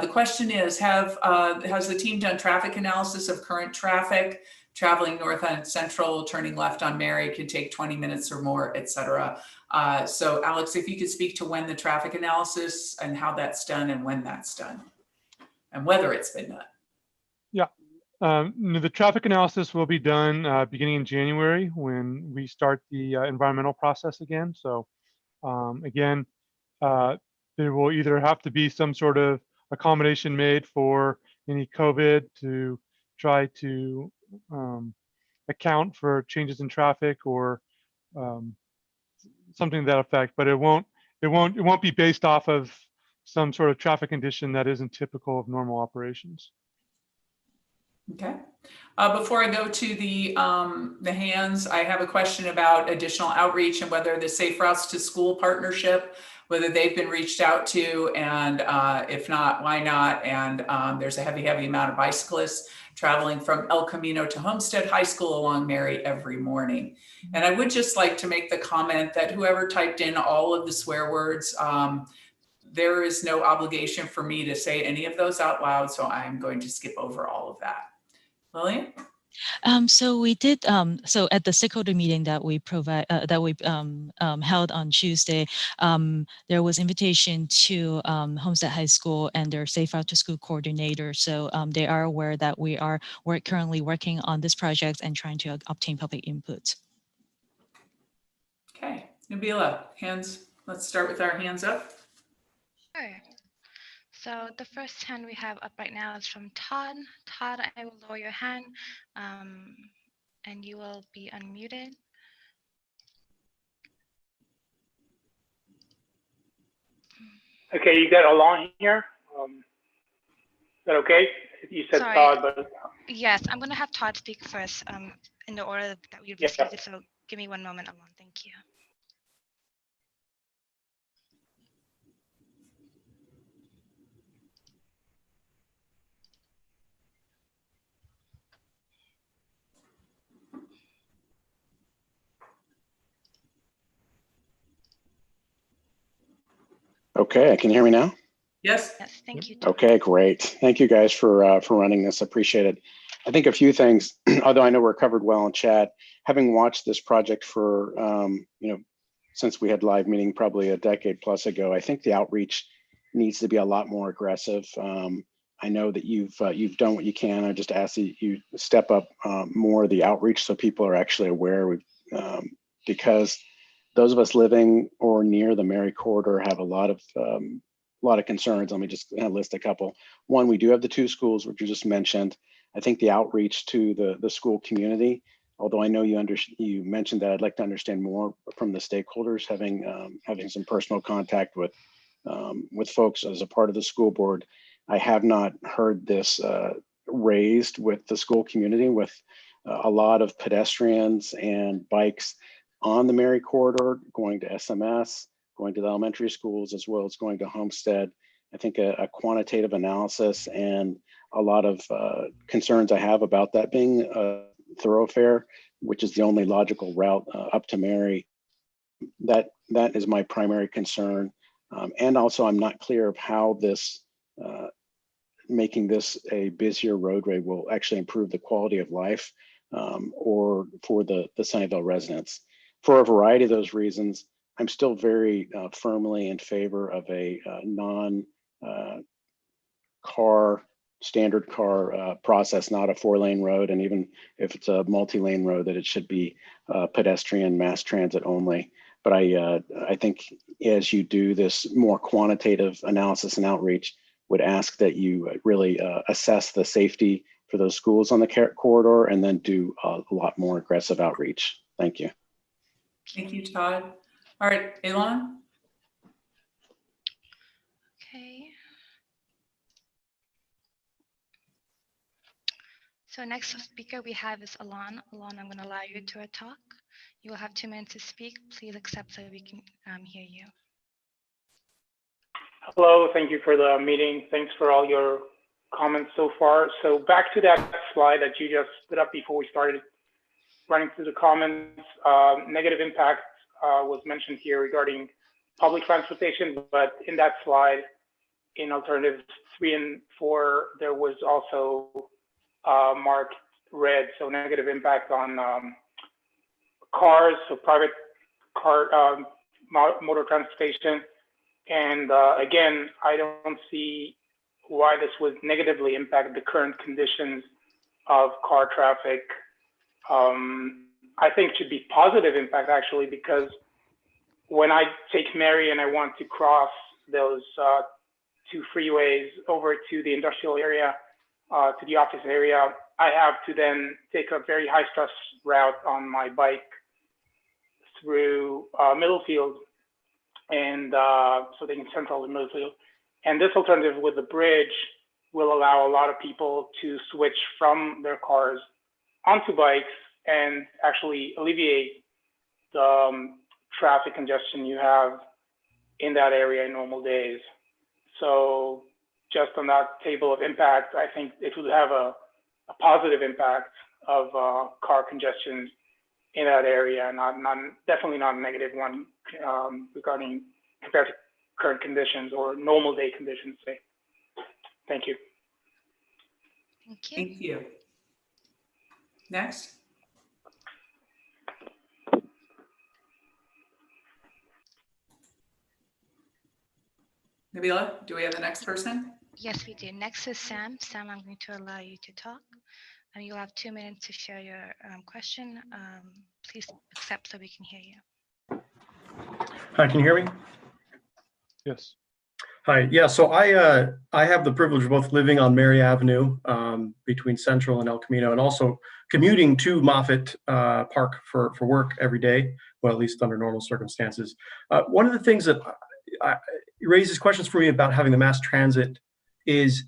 The question is, has the team done traffic analysis of current traffic? Traveling north on Central, turning left on Mary could take 20 minutes or more, et cetera. So Alex, if you could speak to when the traffic analysis and how that's done and when that's done and whether it's been done. Yeah, the traffic analysis will be done beginning in January when we start the environmental process again. So again, there will either have to be some sort of accommodation made for any COVID to try to account for changes in traffic or something to that effect, but it won't be based off of some sort of traffic condition that isn't typical of normal operations. Okay. Before I go to the hands, I have a question about additional outreach and whether the Safe Routes to School partnership, whether they've been reached out to, and if not, why not? And there's a heavy amount of bicyclists traveling from El Camino to Homestead High School along Mary every morning. And I would just like to make the comment that whoever typed in all of the swear words, there is no obligation for me to say any of those out loud, so I'm going to skip over all of that. Lillian? So we did. So at the stakeholder meeting that we held on Tuesday, there was invitation to Homestead High School and their Safe Route to School coordinator. So they are aware that we're currently working on this project and trying to obtain public input. Okay, Nabila, hands. Let's start with our hands up. Sure. So the first hand we have up right now is from Todd. Todd, I will lower your hand and you will be unmuted. Okay, you got Alon here. Is that okay? You said Sorry. Todd, but yes, I'm going to have Todd speak first in the order that we received it. So give me one moment, Alon. Thank you. Okay, can you hear me now? Yes. Yes, thank you, Todd. Okay, great. Thank you guys for running this. Appreciate it. I think a few things, although I know we're covered well in chat, having watched this project for, since we had live meeting probably a decade plus ago, I think the outreach needs to be a lot more aggressive. I know that you've done what you can. I just ask that you step up more the outreach so people are actually aware, because those of us living or near the Mary corridor have a lot of concerns. Let me just list a couple. One, we do have the 2 schools, which you just mentioned. I think the outreach to the school community, although I know you mentioned that, I'd like to understand more from the stakeholders, having some personal contact with folks as a part of the school board. I have not heard this raised with the school community, with a lot of pedestrians and bikes on the Mary corridor, going to SMS, going to the elementary schools, as well as going to Homestead. I think a quantitative analysis and a lot of concerns I have about that being a thoroughfare, which is the only logical route up to Mary. That is my primary concern. And also, I'm not clear of how this making this a busier roadway will actually improve the quality of life or for the Sunnyvale residents. For a variety of those reasons, I'm still very firmly in favor of a standard car process, not a 4-lane road. And even if it's a multi-lane road, that it should be pedestrian mass transit only. But I think as you do this more quantitative analysis and outreach, would ask that you really assess the safety for those schools on the corridor and then do a lot more aggressive outreach. Thank you. Thank you, Todd. All right, Elon. Okay. So next speaker we have is Alon. Alon, I'm going to allow you to talk. You will have 2 minutes to speak. Please accept so we can hear you. Hello, thank you for the meeting. Thanks for all your comments so far. So back to that slide that you just put up before we started running through the comments. Negative impact was mentioned here regarding public transportation, but in that slide, in alternatives 3 and 4, there was also marked red, so negative impact on cars, so private car, motor transportation. And again, I don't see why this would negatively impact the current conditions of car traffic. I think it should be positive impact actually, because when I take Mary and I want to cross those 2 freeways over to the industrial area, to the office area, I have to then take a very high stress route on my bike through Middlefield, and so they can central in Middlefield. And this alternative with the bridge will allow a lot of people to switch from their cars onto bikes and actually alleviate the traffic congestion you have in that area in normal days. So just on that table of impact, I think it would have a positive impact of car congestion in that area, definitely not a negative one regarding compared to current conditions or normal day conditions, say. Thank you. Thank you. Thank you. Next. Nabila, do we have the next person? Yes, we do. Next is Sam. Sam, I'm going to allow you to talk. And you'll have 2 minutes to share your question. Please accept so we can hear you. Hi, can you hear me? Yes. Hi. Yeah. So I have the privilege of both living on Mary Avenue between Central and El Camino, and also commuting to Moffett Park for work every day. Well, at least under normal circumstances. One of the things that raises questions for me about having the mass transit is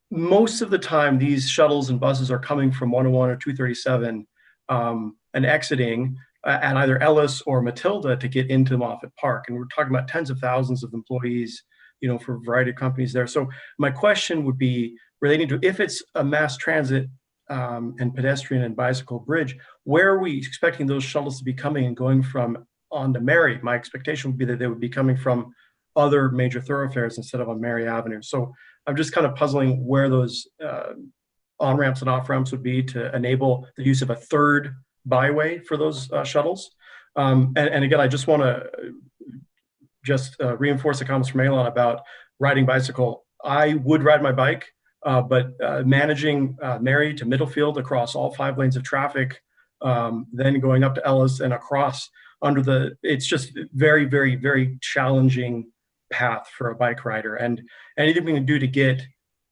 most of the time these shuttles and buses are coming from 101 or 237 and exiting at either Ellis or Matilda to get into Moffett Park. And we're talking about tens of thousands of employees, you know, for a variety of companies there. So my question would be relating to, if it's a mass transit and pedestrian and bicycle bridge, where are we expecting those shuttles to be coming and going from on to Mary? My expectation would be that they would be coming from other major thoroughfares instead of on Mary Avenue. So I'm just kind of puzzling where those on-ramps and off-ramps would be to enable the use of a third byway for those shuttles. And again, I just want to reinforce the comments from Elon about riding bicycle. I would ride my bike, but managing Mary to Middlefield across all 5 lanes of traffic, then going up to Ellis and across it's just very, very, very challenging path for a bike rider. And anything we can do to get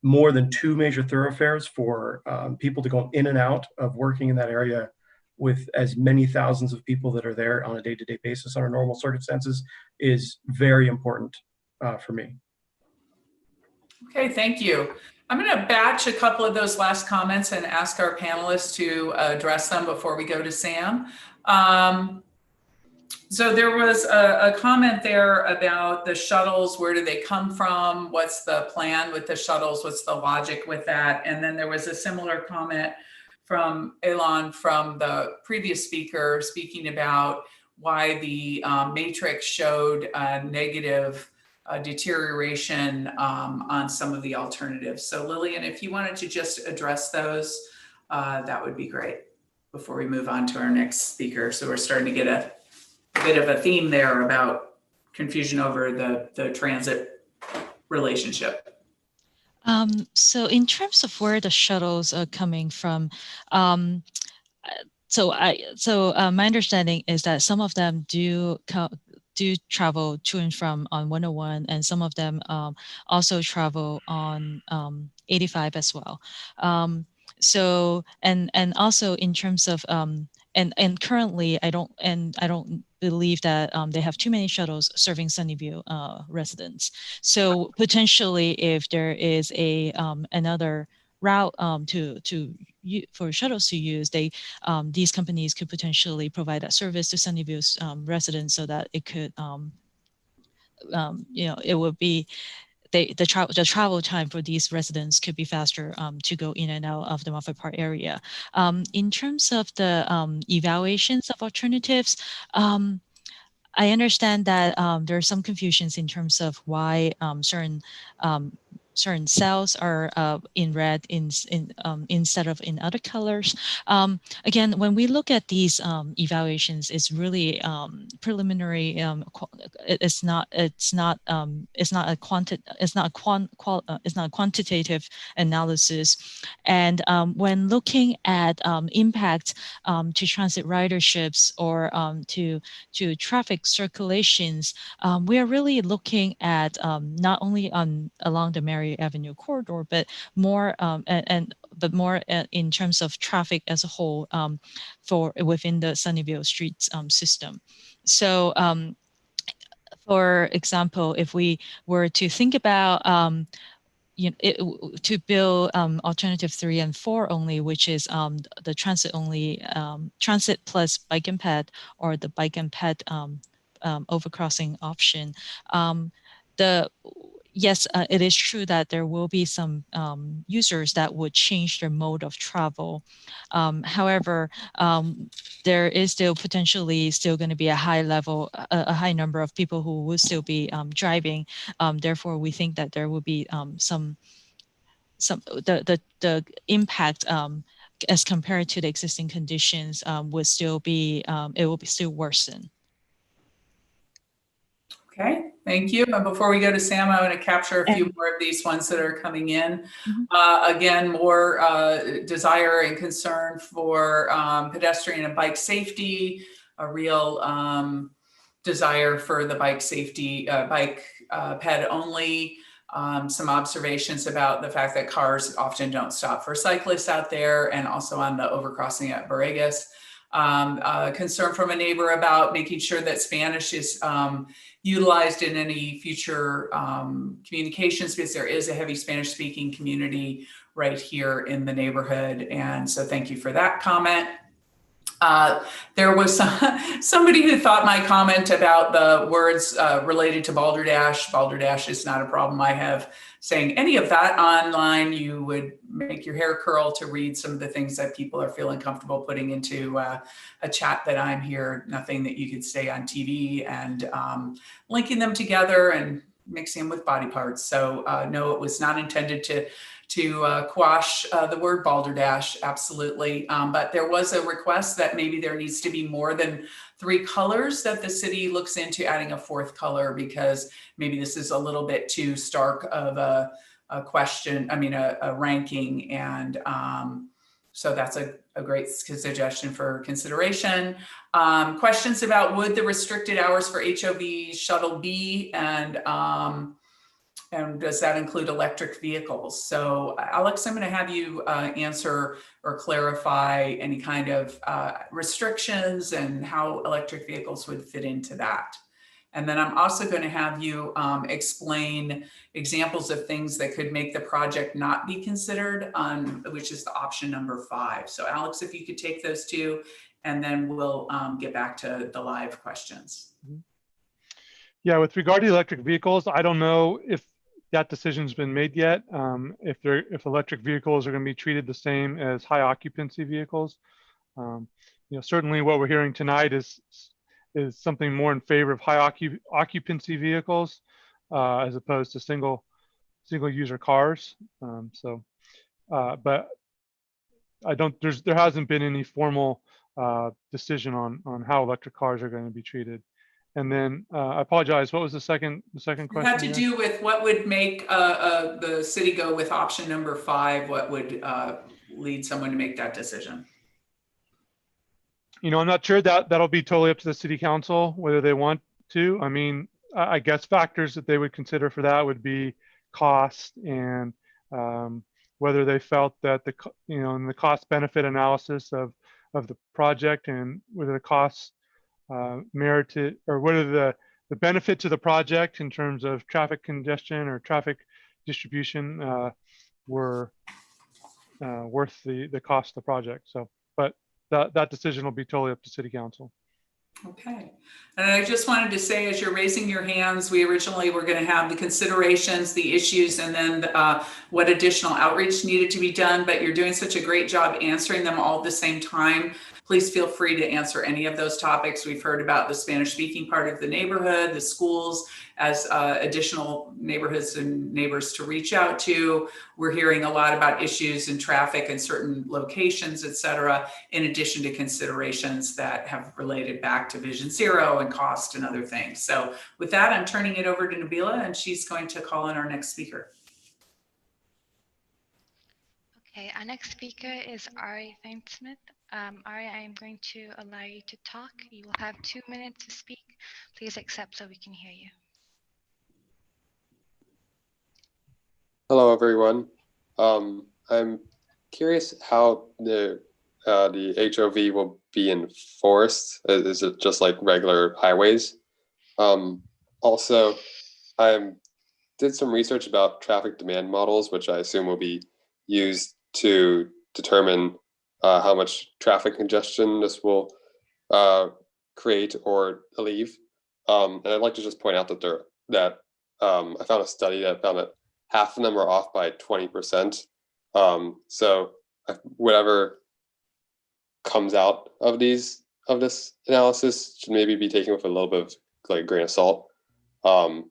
more than 2 major thoroughfares for people to go in and out of working in that area with as many thousands of people that are there on a day-to-day basis under normal circumstances is very important for me. Okay, thank you. I'm going to batch a couple of those last comments and ask our panelists to address them before we go to Sam. So there was a comment there about the shuttles. Where do they come from? What's the plan with the shuttles? What's the logic with that? And then there was a similar comment from Elon from the previous speaker speaking about why the matrix showed negative deterioration on some of the alternatives. So Lillian, if you wanted to just address those, that would be great before we move on to our next speaker. So we're starting to get a bit of a theme there about confusion over the transit relationship. So in terms of where the shuttles are coming from, my understanding is that some of them do travel to and from on 101, and some of them also travel on 85 as well. So and also in terms of and currently I don't believe that they have too many shuttles serving Sunnyview residents. So potentially, if there is a another route for shuttles to use, these companies could potentially provide that service to Sunnyview's residents, so that it could it would be the travel time for these residents could be faster to go in and out of the Moffett Park area. In terms of the evaluations of alternatives, I understand that there are some confusions in terms of why certain cells are in red instead of in other colors. Again, when we look at these evaluations, it's really preliminary. It's not a quantitative analysis. And when looking at impact to transit riderships or to traffic circulations, we are really looking at not only along the Mary Avenue corridor, but more in terms of traffic as a whole for within the Sunnyvale Streets system. So, for example, if we were to think about to build alternative 3 and 4 only, which is the transit only, transit plus bike and ped, or the bike and ped overcrossing option. Yes, it is true that there will be some users that would change their mode of travel. However, there is still potentially going to be a high number of people who will still be driving. Therefore, we think that there will be the impact as compared to the existing conditions would still be it will be still worsen. Okay, thank you. And before we go to Sam, I want to capture a few more of these ones that are coming in. Again, more desire and concern for pedestrian and bike safety, a real desire for the bike safety, bike ped only. Some observations about the fact that cars often don't stop for cyclists out there, and also on the overcrossing at Borregas. Concern from a neighbor about making sure that Spanish is utilized in any future communications, because there is a heavy Spanish speaking community right here in the neighborhood. And so thank you for that comment. There was somebody who thought my comment about the words related to balderdash is not a problem I have saying any of that online. You would make your hair curl to read some of the things that people are feeling comfortable putting into a chat that I'm here, nothing that you could say on TV, and linking them together and mixing them with body parts. So no, it was not intended to quash the word balderdash, absolutely. But there was a request that maybe there needs to be more than 3 colors, that the city looks into adding a 4th color, because maybe this is a little bit too stark of a question, I mean, a ranking. And so that's a great suggestion for consideration. Questions about would the restricted hours for HOV shuttle be, and does that include electric vehicles? So Alex, I'm going to have you answer or clarify any kind of restrictions and how electric vehicles would fit into that. And then I'm also going to have you explain examples of things that could make the project not be considered, which is the option number 5. So Alex, if you could take those 2, and then we'll get back to the live questions. Yeah, with regard to electric vehicles, I don't know if that decision's been made yet. If electric vehicles are going to be treated the same as high occupancy vehicles. Certainly what we're hearing tonight is something more in favor of high occupancy vehicles as opposed to single user cars. But there hasn't been any formal decision on how electric cars are going to be treated. And then I apologize. What was the second question? It had to do with what would make the city go with option number 5. What would lead someone to make that decision? I'm not sure that'll be totally up to the city council whether they want to. I mean, I guess factors that they would consider for that would be cost and whether they felt that in the cost benefit analysis of the project, and whether the costs merited, or whether the benefit to the project in terms of traffic congestion or traffic distribution were worth the cost of the project. So, but that decision will be totally up to city council. Okay. And I just wanted to say, as you're raising your hands, we originally were going to have the considerations, the issues, and then what additional outreach needed to be done, but you're doing such a great job answering them all at the same time. Please feel free to answer any of those topics. We've heard about the Spanish-speaking part of the neighborhood, the schools as additional neighborhoods and neighbors to reach out to. We're hearing a lot about issues in traffic in certain locations, et cetera, in addition to considerations that have related back to Vision Zero and cost and other things. So with that, I'm turning it over to Nabila, and she's going to call in our next speaker. Okay, our next speaker is Ari Feinsmith. Ari, I am going to allow you to talk. You will have 2 minutes to speak. Please accept so we can hear you. Hello, everyone. I'm curious how the HOV will be enforced. Is it just like regular highways? Also, I did some research about traffic demand models, which I assume will be used to determine how much traffic congestion this will create or alleviate. And I'd like to just point out that I found a study that found that half of them are off by 20%. So whatever comes out of this analysis should maybe be taken with a little bit of like a grain of salt. I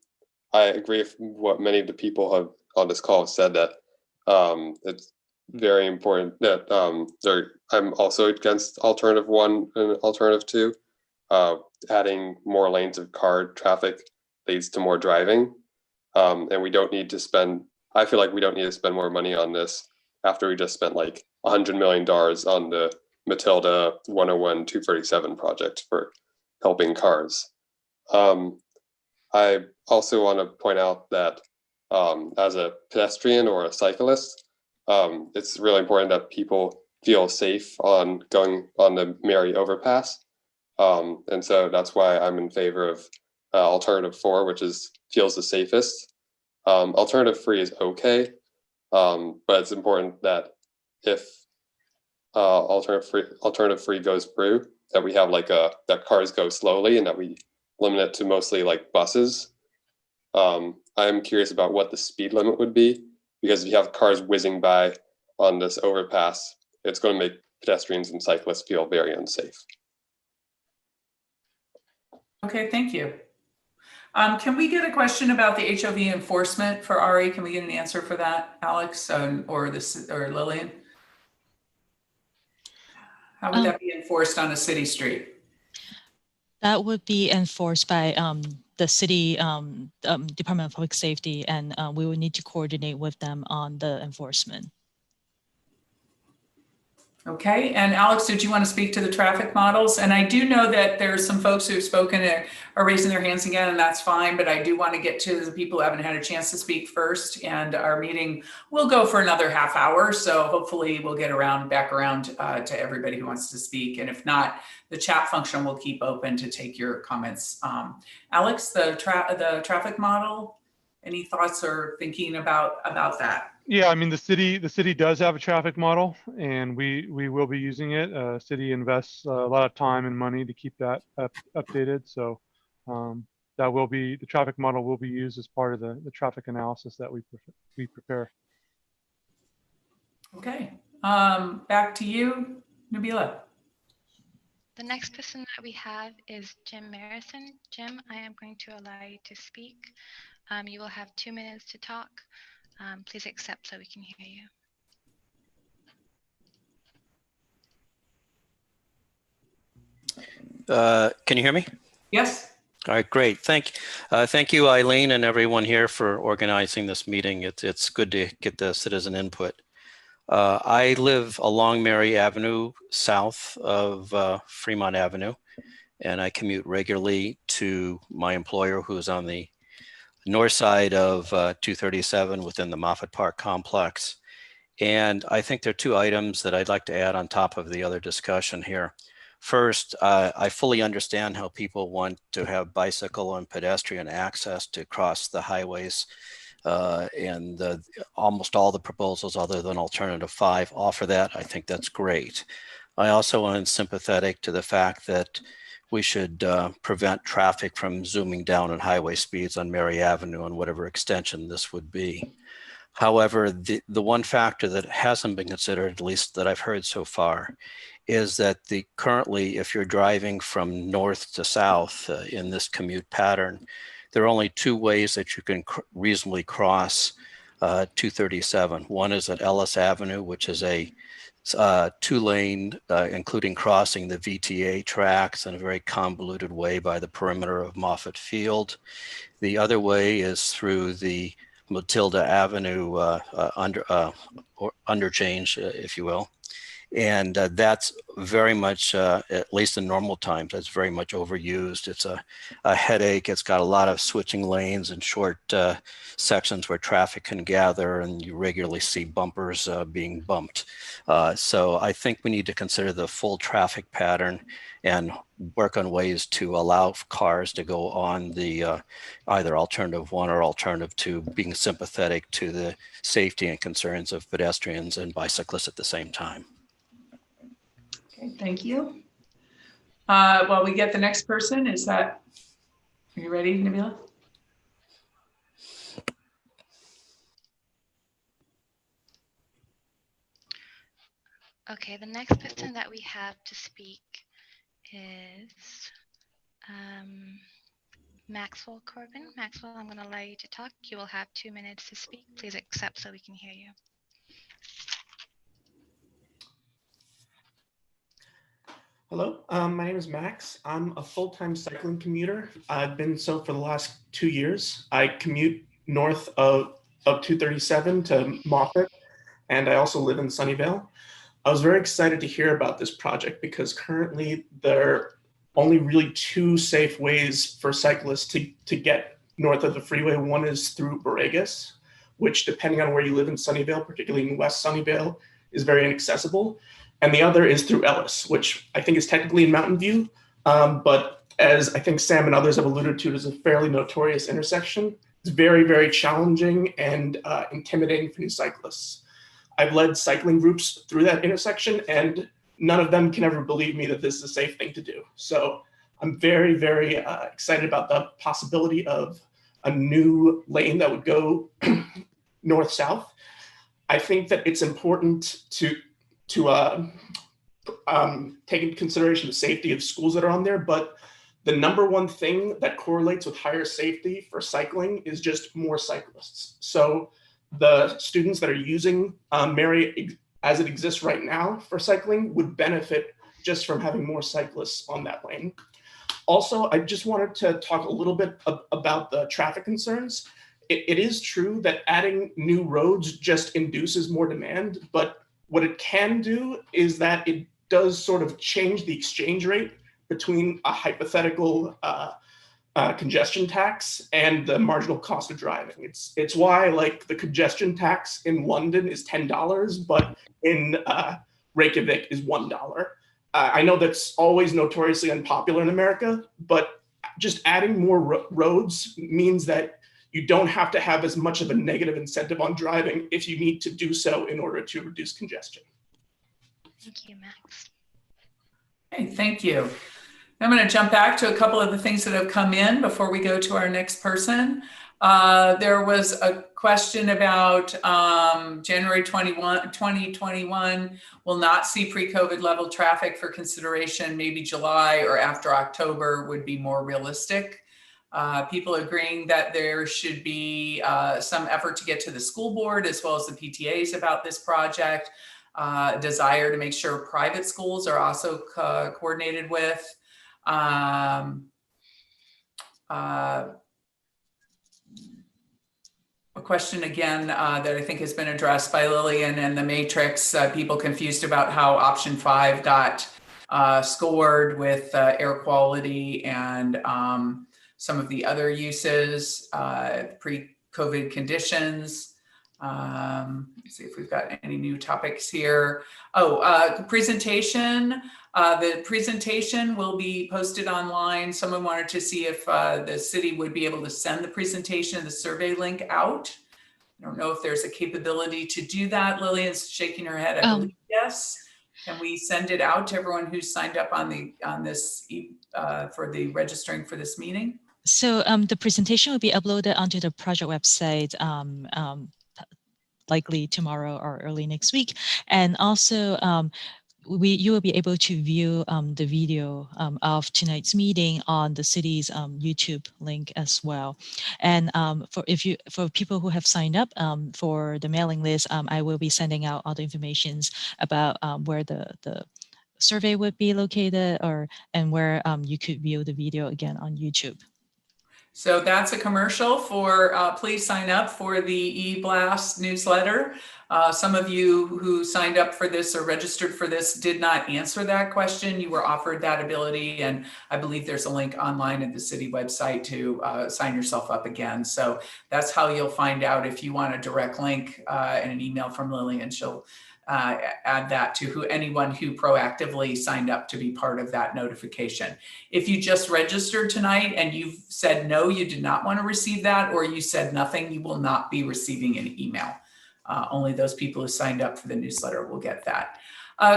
agree with what many of the people have on this call have said, that it's very important that I'm also against alternative 1 and alternative 2. Adding more lanes of car traffic leads to more driving. And we don't need to spend, I feel like we don't need to spend more money on this after we just spent like $100 million on the Matilda 101-237 project for helping cars. I also want to point out that as a pedestrian or a cyclist, it's really important that people feel safe on going on the Mary overpass. And so that's why I'm in favor of alternative 4, which feels the safest. Alternative 3 is okay, but it's important that if alternative 3 goes through, that we have like that cars go slowly and that we limit it to mostly like buses. I'm curious about what the speed limit would be, because if you have cars whizzing by on this overpass, it's going to make pedestrians and cyclists feel very unsafe. Okay, thank you. Can we get a question about the HOV enforcement for Ari? Can we get an answer for that, Alex, or Lillian? How would that be enforced on a city street? That would be enforced by the city Department of Public Safety, and we would need to coordinate with them on the enforcement. Okay, and Alex, did you want to speak to the traffic models? And I do know that there's some folks who've spoken and are raising their hands again, and that's fine, but I do want to get to the people who haven't had a chance to speak first, and our meeting will go for another half hour, so hopefully we'll get back around to everybody who wants to speak, and if not, the chat function will keep open to take your comments. Alex, the traffic model, any thoughts or thinking about that? Yeah, I mean, the city does have a traffic model, and we will be using it. City invests a lot of time and money to keep that updated. So the traffic model will be used as part of the traffic analysis that we prepare. Okay, back to you, Nabila. The next person that we have is Jim Marison. Jim, I am going to allow you to speak. You will have 2 minutes to talk. Please accept so we can hear you. Can you hear me? Yes. All right, great. Thank you, Eileen, and everyone here for organizing this meeting. It's good to get the citizen input. I live along Mary Avenue, south of Fremont Avenue, and I commute regularly to my employer, who's on the north side of 237 within the Moffett Park complex. And I think there are two items that I'd like to add on top of the other discussion here. First, I fully understand how people want to have bicycle and pedestrian access to cross the highways, and almost all the proposals other than Alternative 5 offer that. I think that's great. I also am sympathetic to the fact that we should prevent traffic from zooming down at highway speeds on Mary Avenue on whatever extension this would be. However, the one factor that hasn't been considered, at least that I've heard so far, is that currently, if you're driving from north to south in this commute pattern, there are only two ways that you can reasonably cross 237. One is at Ellis Avenue, which is a 2-lane, including crossing the VTA tracks in a very convoluted way by the perimeter of Moffett Field. The other way is through the Matilda Avenue underchange, if you will. And that's very much, at least in normal times, that's very much overused. It's a headache. It's got a lot of switching lanes and short sections where traffic can gather, and you regularly see bumpers being bumped. So I think we need to consider the full traffic pattern and work on ways to allow cars to go on the either Alternative 1 or Alternative 2, being sympathetic to the safety and concerns of pedestrians and bicyclists at the same time. Okay, thank you. While we get the next person, are you ready, Nabila? Okay, the next person that we have to speak is Maxwell Corbin. Maxwell, I'm going to allow you to talk. You will have 2 minutes to speak. Please accept so we can hear you. Hello, my name is Max. I'm a full-time cycling commuter. I've been so for the last 2 years. I commute north of 237 to Moffett, and I also live in Sunnyvale. I was very excited to hear about this project because currently there are only really two safe ways for cyclists to get north of the freeway. One is through Borregas, which depending on where you live in Sunnyvale, particularly in West Sunnyvale, is very inaccessible. And the other is through Ellis, which I think is technically in Mountain View, but as I think Sam and others have alluded to, it is a fairly notorious intersection. It's very, very challenging and intimidating for new cyclists. I've led cycling groups through that intersection, and none of them can ever believe me that this is a safe thing to do. So I'm very, very excited about the possibility of a new lane that would go north-south. I think that it's important to take into consideration the safety of schools that are on there, but the number one thing that correlates with higher safety for cycling is just more cyclists. So the students that are using Mary as it exists right now for cycling would benefit just from having more cyclists on that lane. Also, I just wanted to talk a little bit about the traffic concerns. It is true that adding new roads just induces more demand, but what it can do is that it does sort of change the exchange rate between a hypothetical congestion tax and the marginal cost of driving. It's why like the congestion tax in London is $10, but in Reykjavik is $1. I know that's always notoriously unpopular in America, but just adding more roads means that you don't have to have as much of a negative incentive on driving if you need to do so in order to reduce congestion. Thank you, Max. Okay, thank you. I'm going to jump back to a couple of the things that have come in before we go to our next person. There was a question about January 2021 will not see pre-COVID level traffic for consideration. Maybe July or after October would be more realistic. People agreeing that there should be some effort to get to the school board as well as the PTAs about this project. Desire to make sure private schools are also coordinated with. A question again that I think has been addressed by Lillian and the Matrix, people confused about how option 5 got scored with air quality and some of the other uses, pre-COVID conditions. Let's see if we've got any new topics here. Presentation. The presentation will be posted online. Someone wanted to see if the city would be able to send the presentation, the survey link out. I don't know if there's a capability to do that. Lillian's shaking her head. I believe yes. Can we send it out to everyone who's signed up on this for the registering for this meeting? So the presentation will be uploaded onto the project website likely tomorrow or early next week. And also you will be able to view the video of tonight's meeting on the city's YouTube link as well. And for people who have signed up for the mailing list, I will be sending out all the information about where the survey would be located and where you could view the video again on YouTube. So that's a commercial for, please sign up for the e-blast newsletter. Some of you who signed up for this or registered for this did not answer that question. You were offered that ability, and I believe there's a link online at the city website to sign yourself up again. So that's how you'll find out if you want a direct link and an email from Lillian. She'll add that to anyone who proactively signed up to be part of that notification. If you just registered tonight and you've said no, you did not want to receive that, or you said nothing, you will not be receiving an email. Only those people who signed up for the newsletter will get that.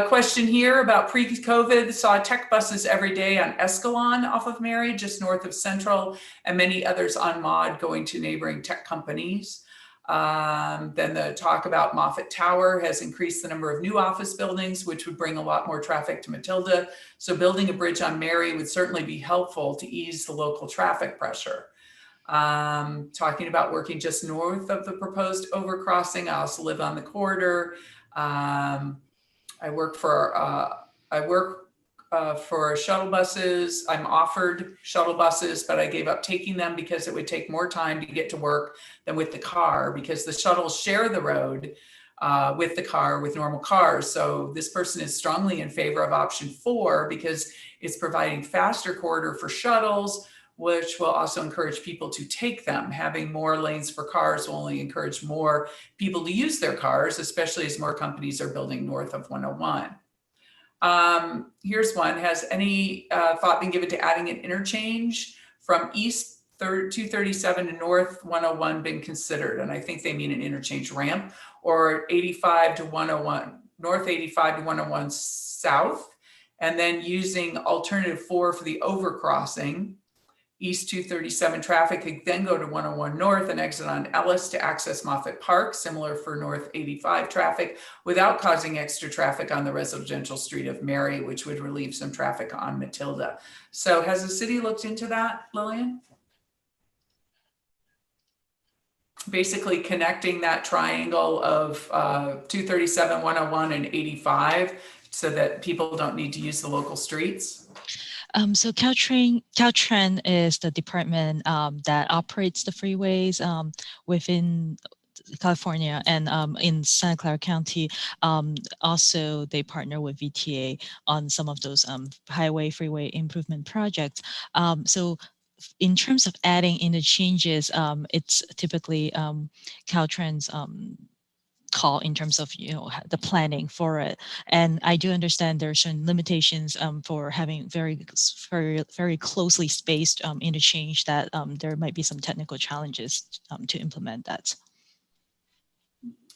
Question here about pre-COVID, saw tech buses every day on Escalon off of Mary, just north of Central, and many others on Maud going to neighboring tech companies. Then the talk about Moffett Tower has increased the number of new office buildings, which would bring a lot more traffic to Matilda. So building a bridge on Mary would certainly be helpful to ease the local traffic pressure. Talking about working just north of the proposed overcrossing. I also live on the corridor. I work for shuttle buses. I'm offered shuttle buses, but I gave up taking them because it would take more time to get to work than with the car, because the shuttles share the road with the car, with normal cars. So this person is strongly in favor of option 4 because it's providing faster corridor for shuttles, which will also encourage people to take them. Having more lanes for cars will only encourage more people to use their cars, especially as more companies are building north of 101. Here's one. Has any thought been given to adding an interchange from east 237 to north 101 been considered? And I think they mean an interchange ramp, or 85 to 101, north 85 to 101 south, and then using alternative 4 for the overcrossing, East 237 traffic could then go to 101 North and exit on Ellis to access Moffett Park, similar for North 85 traffic, without causing extra traffic on the residential street of Mary, which would relieve some traffic on Matilda. So has the city looked into that, Lillian? Basically connecting that triangle of 237, 101, and 85 so that people don't need to use the local streets? So Caltrain is the department that operates the freeways within California, and in Santa Clara County. Also, they partner with VTA on some of those highway freeway improvement projects. So in terms of adding interchanges, it's typically Caltrain's call in terms of the planning for it. And I do understand there are certain limitations for having very closely spaced interchange, that there might be some technical challenges to implement that.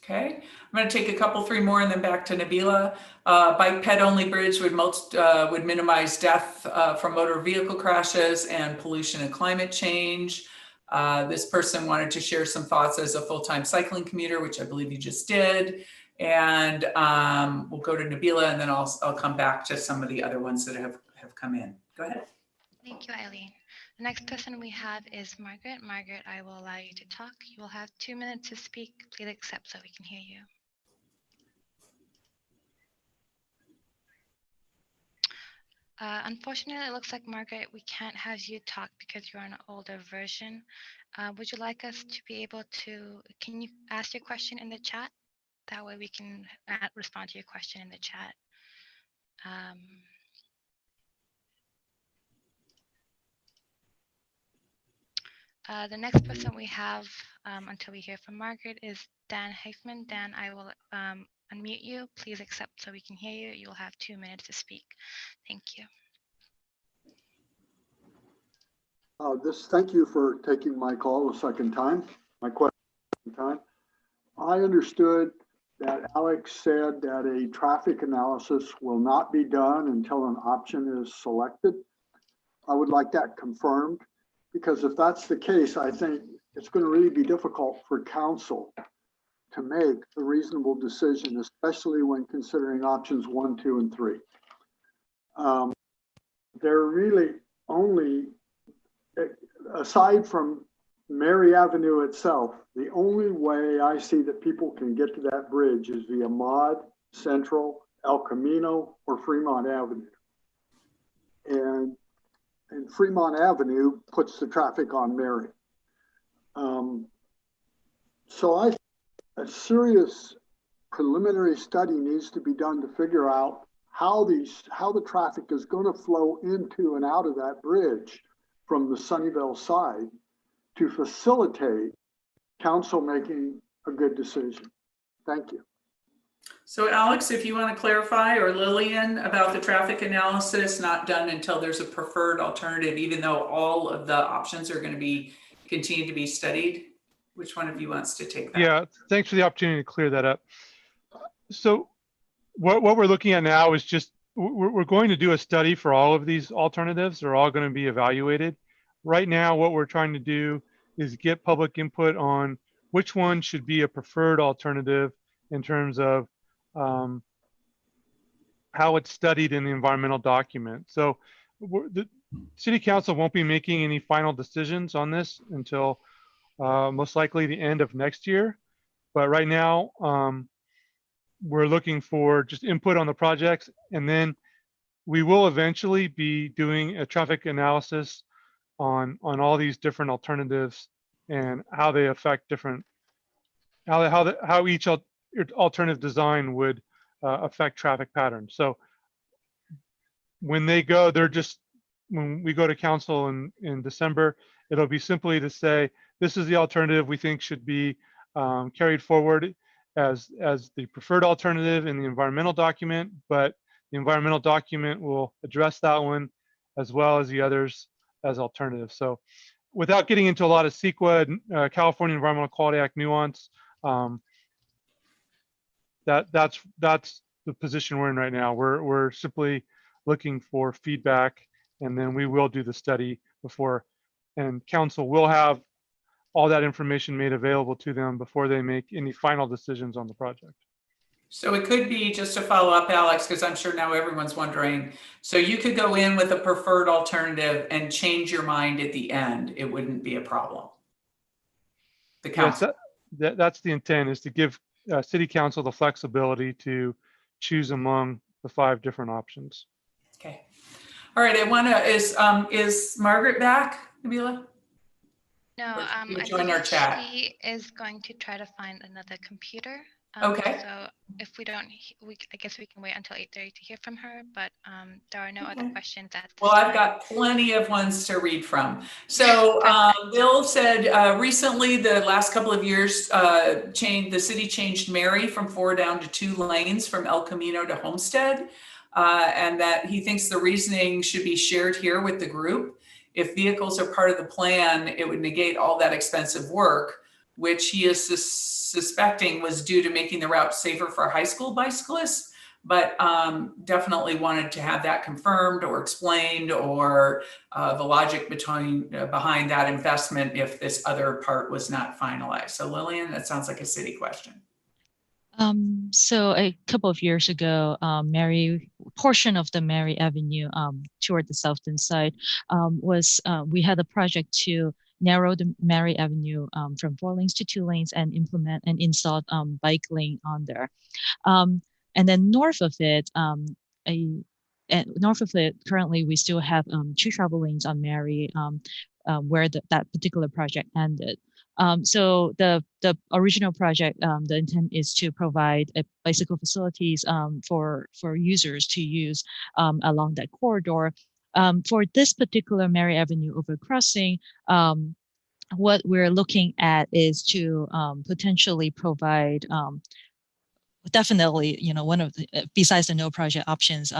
Okay, I'm going to take a couple, three more, and then back to Nabila. Bike ped only bridge would minimize death from motor vehicle crashes and pollution and climate change. This person wanted to share some thoughts as a full-time cycling commuter, which I believe you just did. And we'll go to Nabila, and then I'll come back to some of the other ones that have come in. Go ahead. Thank you, Eileen. The next person we have is Margaret. Margaret, I will allow you to talk. You will have 2 minutes to speak. Please accept so we can hear you. Unfortunately, it looks like, Margaret, we can't have you talk because you're on an older version. Would you like us to be able to, can you ask your question in the chat? That way we can respond to your question in the chat. The next person we have until we hear from Margaret is Dan Heifman. Dan, I will unmute you. Please accept so we can hear you. You'll have 2 minutes to speak. Thank you. Thank you for taking my call a second time, my question time. I understood that Alex said that a traffic analysis will not be done until an option is selected. I would like that confirmed, because if that's the case, I think it's going to really be difficult for council to make a reasonable decision, especially when considering options 1, 2, and 3. They're really only, aside from Mary Avenue itself, the only way I see that people can get to that bridge is via Maud, Central, El Camino, or Fremont Avenue. And Fremont Avenue puts the traffic on Mary. So a serious preliminary study needs to be done to figure out how the traffic is going to flow into and out of that bridge from the Sunnyvale side to facilitate council making a good decision. Thank you. So Alex, if you want to clarify, or Lillian, about the traffic analysis not done until there's a preferred alternative, even though all of the options are going to continue to be studied. Which one of you wants to take that? Yeah, thanks for the opportunity to clear that up. So what we're looking at now is just, we're going to do a study for all of these alternatives. They're all going to be evaluated. Right now, what we're trying to do is get public input on which one should be a preferred alternative in terms of how it's studied in the environmental document. So the City Council won't be making any final decisions on this until most likely the end of next year. But right now, we're looking for just input on the projects, and then we will eventually be doing a traffic analysis on all these different alternatives and how they affect different, how each alternative design would affect traffic patterns. So when they go, when we go to council in December, it'll be simply to say, this is the alternative we think should be carried forward as the preferred alternative in the environmental document, but the environmental document will address that one as well as the others as alternatives. So without getting into a lot of CEQA, California Environmental Quality Act nuance, that's the position we're in right now. We're simply looking for feedback, and then we will do the study before and council will have all that information made available to them before they make any final decisions on the project. So it could be, just to follow up, Alex, because I'm sure now everyone's wondering, so you could go in with a preferred alternative and change your mind at the end. It wouldn't be a problem. The council. Yes, that's the intent, is to give city council the flexibility to choose among the 5 different options. Okay. All right. I want to, is Margaret back, Nabila? No, I I join our believe chat. she is going to try to find another computer. Okay. So if we don't, I guess we can wait until 8:30 to hear from her, but there are no other questions at this Well, time. I've got plenty of ones to read from. So Bill said recently, the last couple of years, the city changed Mary from 4 down to 2 lanes from El Camino to Homestead, and that he thinks the reasoning should be shared here with the group. If vehicles are part of the plan, it would negate all that expensive work, which he is suspecting was due to making the route safer for high school bicyclists, but definitely wanted to have that confirmed or explained, or the logic behind that investment if this other part was not finalized. So Lillian, that sounds like a city question. So a couple of years ago, portion of the Mary Avenue toward the southern side we had a project to narrow the Mary Avenue from 4 lanes to 2 lanes and implement and install bike lane on there. And then north of it, currently we still have 2 travel lanes on Mary where that particular project ended. So the original project, the intent is to provide bicycle facilities for users to use along that corridor. For this particular Mary Avenue overcrossing, what we're looking at is to potentially provide definitely, one of the, besides the no project options,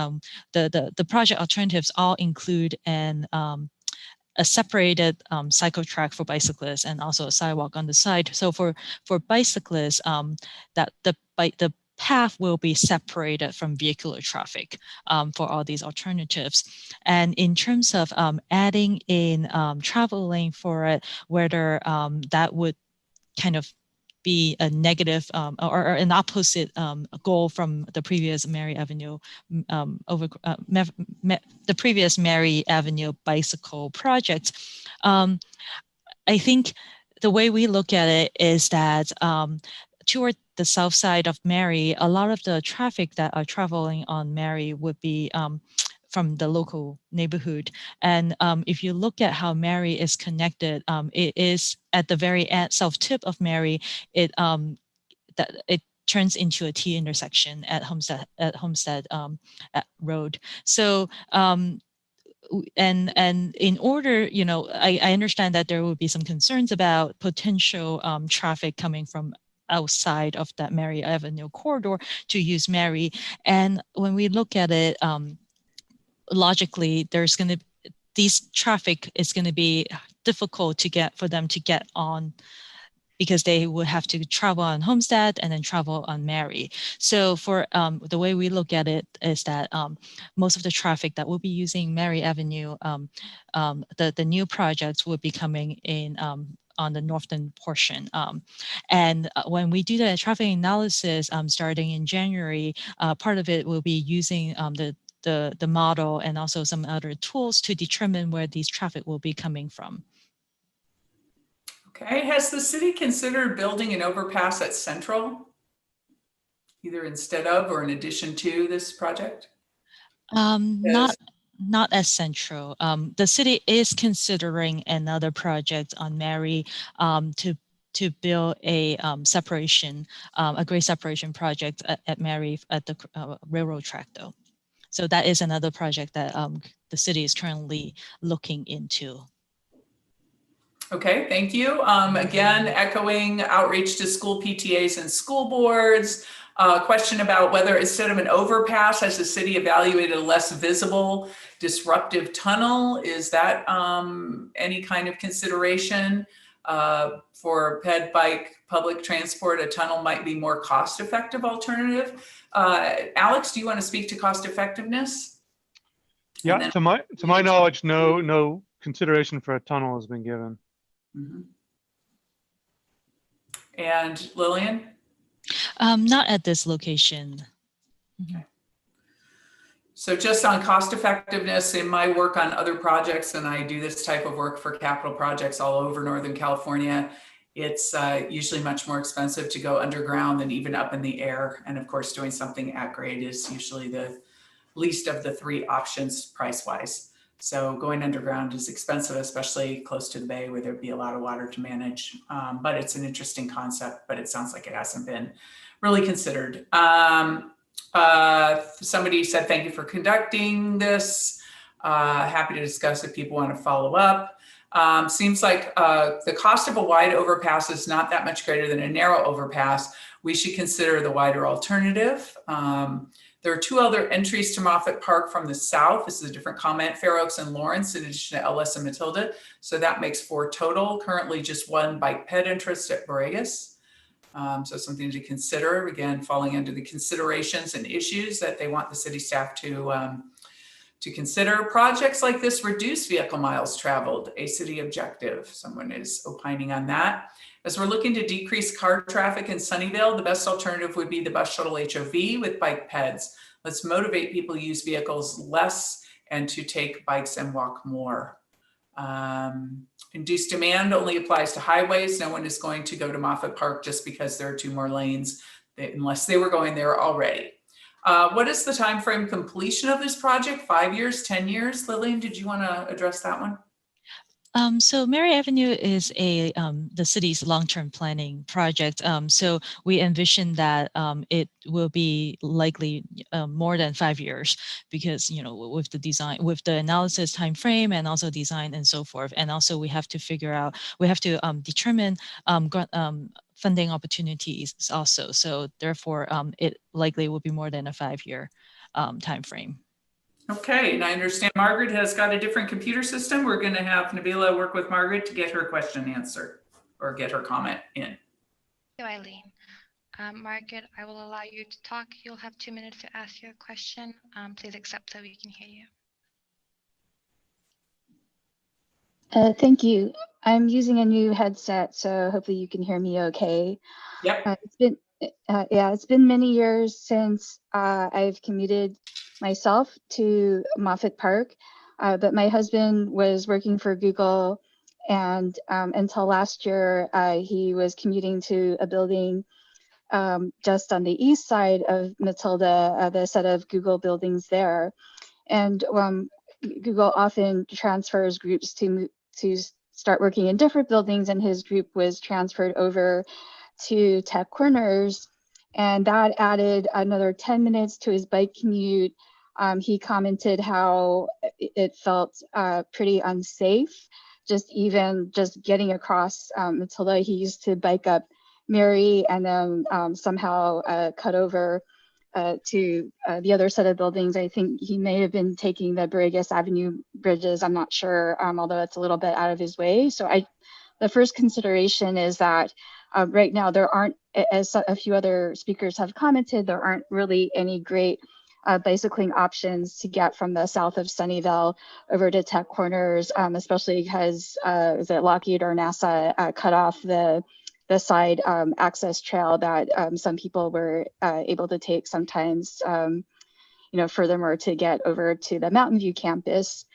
the project alternatives all include a separated cycle track for bicyclists and also a sidewalk on the side. So for bicyclists, that the path will be separated from vehicular traffic for all these alternatives. And in terms of adding in travel lane for it, whether that would kind of be a negative or an opposite goal from the previous Mary Avenue the previous Mary Avenue bicycle project. I think the way we look at it is that toward the south side of Mary, a lot of the traffic that are traveling on Mary would be from the local neighborhood. And if you look at how Mary is connected, it is at the very south tip of Mary, it turns into a T intersection at Homestead Road. So and in order, I understand that there will be some concerns about potential traffic coming from outside of that Mary Avenue corridor to use Mary. And when we look at it, logically, these traffic is going to be difficult for them to get on, because they would have to travel on Homestead and then travel on Mary. So for the way we look at it is that most of the traffic that will be using Mary Avenue, the new projects will be coming in on the northern portion. And when we do the traffic analysis starting in January, part of it will be using the model and also some other tools to determine where these traffic will be coming from. Okay, has the city considered building an overpass at Central, either instead of or in addition to this project? Not as Central. The city is considering another project on Mary to build a a grade separation project at Mary at the railroad track, though. So that is another project that the city is currently looking into. Okay, thank you. Again, echoing outreach to school PTAs and school boards. Question about whether instead of an overpass, has the city evaluated a less visible disruptive tunnel? Is that any kind of consideration for ped bike public transport? A tunnel might be more cost-effective alternative. Alex, do you want to speak to cost effectiveness? Yeah, to my knowledge, no consideration for a tunnel has been given. Mhm. And Lillian? Not at this location. Okay. So just on cost effectiveness in my work on other projects, and I do this type of work for capital projects all over Northern California, it's usually much more expensive to go underground than even up in the air. And of course, doing something at grade is usually the least of the three options price-wise. So going underground is expensive, especially close to the bay where there'd be a lot of water to manage. But it's an interesting concept, but it sounds like it hasn't been really considered. Somebody said, thank you for conducting this. Happy to discuss if people want to follow up. Seems like the cost of a wide overpass is not that much greater than a narrow overpass. We should consider the wider alternative. There are two other entries to Moffett Park from the south. This is a different comment, Fair Oaks and Lawrence, in addition to Ellis and Matilda. So that makes 4 total. Currently just 1 bike ped interest at Borregas. So something to consider, again, falling under the considerations and issues that they want the city staff to consider. Projects like this reduce vehicle miles traveled, a city objective. Someone is opining on that. As we're looking to decrease car traffic in Sunnyvale, the best alternative would be the bus shuttle HOV with bike peds. Let's motivate people to use vehicles less and to take bikes and walk more. Induced demand only applies to highways. No one is going to go to Moffett Park just because there are 2 more lanes, unless they were going there already. What is the time frame completion of this project? 5 years, 10 years? Lillian, did you want to address that one? So Mary Avenue is the city's long-term planning project. So we envision that it will be likely more than 5 years because, you know, with the design, with the analysis time frame and also design and so forth. And also we have to figure out, we have to determine funding opportunities also. So therefore, it likely will be more than a 5-year time frame. Okay, and I understand Margaret has got a different computer system. We're going to have Nabila work with Margaret to get her question answered or get her comment in. Thank you, Eileen. Margaret, I will allow you to talk. You'll have 2 minutes to ask your question. Please accept so we can hear you. Thank you. I'm using a new headset, so hopefully you can hear me okay. Yep. It's been many years since I've commuted myself to Moffett Park, but my husband was working for Google, and until last year, he was commuting to a building just on the east side of Matilda, the set of Google buildings there. And Google often transfers groups to start working in different buildings, and his group was transferred over to Tech Corners, and that added another 10 minutes to his bike commute. He commented how it felt pretty unsafe, just getting across Matilda. He used to bike up Mary and then somehow cut over to the other set of buildings. I think he may have been taking the Borregas Avenue bridges. I'm not sure, although it's a little bit out of his way. So the first consideration is that right now there aren't, as a few other speakers have commented, there aren't really any great bicycling options to get from the south of Sunnyvale over to Tech Corners, especially because is it Lockheed or NASA cut off the side access trail that some people were able to take sometimes, furthermore to get over to the Mountain View campus.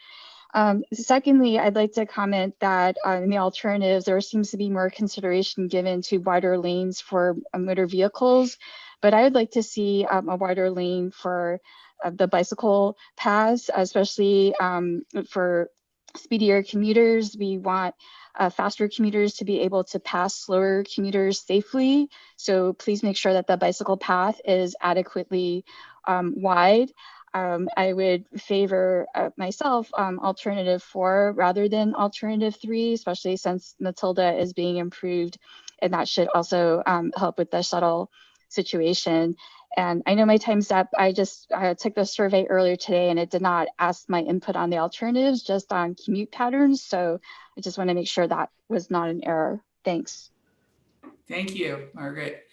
Secondly, I'd like to comment that in the alternatives, there seems to be more consideration given to wider lanes for motor vehicles, but I would like to see a wider lane for the bicycle paths, especially for speedier commuters. We want faster commuters to be able to pass slower commuters safely. So please make sure that the bicycle path is adequately wide. I would favor myself alternative 4 rather than alternative 3, especially since Matilda is being improved, and that should also help with the shuttle situation. And I know my time's up. I took the survey earlier today and it did not ask my input on the alternatives, just on commute patterns. So I just want to make sure that was not an error. Thanks. Thank you, Margaret.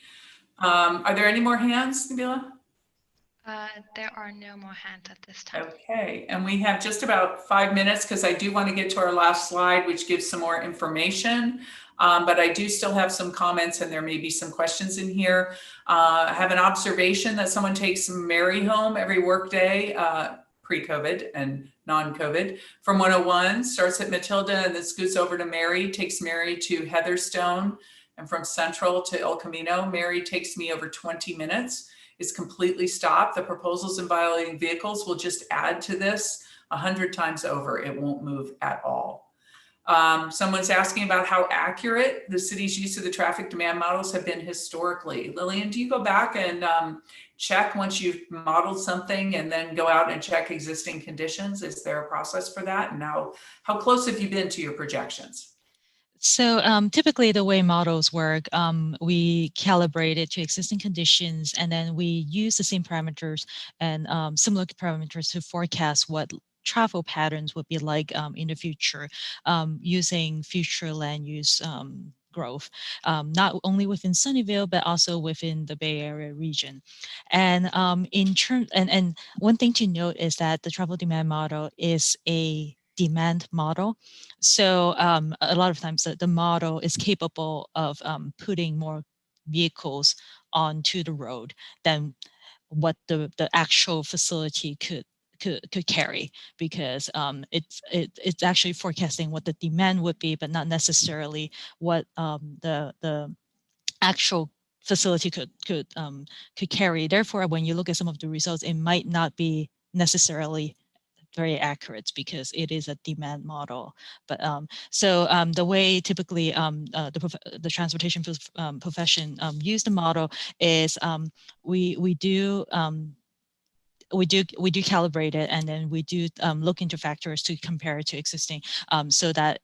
Are there any more hands, Nabila? There are no more hands at this time. Okay, and we have just about 5 minutes because I do want to get to our last slide, which gives some more information. But I do still have some comments and there may be some questions in here. I have an observation that someone takes Mary home every workday, pre-COVID and non-COVID, from 101, starts at Matilda and then scoots over to Mary, takes Mary to Heatherstone, and from Central to El Camino. Mary takes me over 20 minutes. Is completely stopped. The proposals in violating vehicles will just add to this 100 times over. It won't move at all. Someone's asking about how accurate the city's use of the traffic demand models have been historically. Lillian, do you go back and check once you've modeled something and then go out and check existing conditions? Is there a process for that? And how close have you been to your projections? So typically the way models work, we calibrate it to existing conditions, and then we use the same parameters and similar parameters to forecast what travel patterns would be like in the future, using future land use growth, not only within Sunnyvale, but also within the Bay Area region. And and one thing to note is that the travel demand model is a demand model. So a lot of times the model is capable of putting more vehicles onto the road than what the actual facility could carry, because it's actually forecasting what the demand would be, but not necessarily what the actual facility could carry. Therefore, when you look at some of the results, it might not be necessarily very accurate because it is a demand model. But so the way typically the transportation profession use the model is we do calibrate it, and then we do look into factors to compare it to existing, so that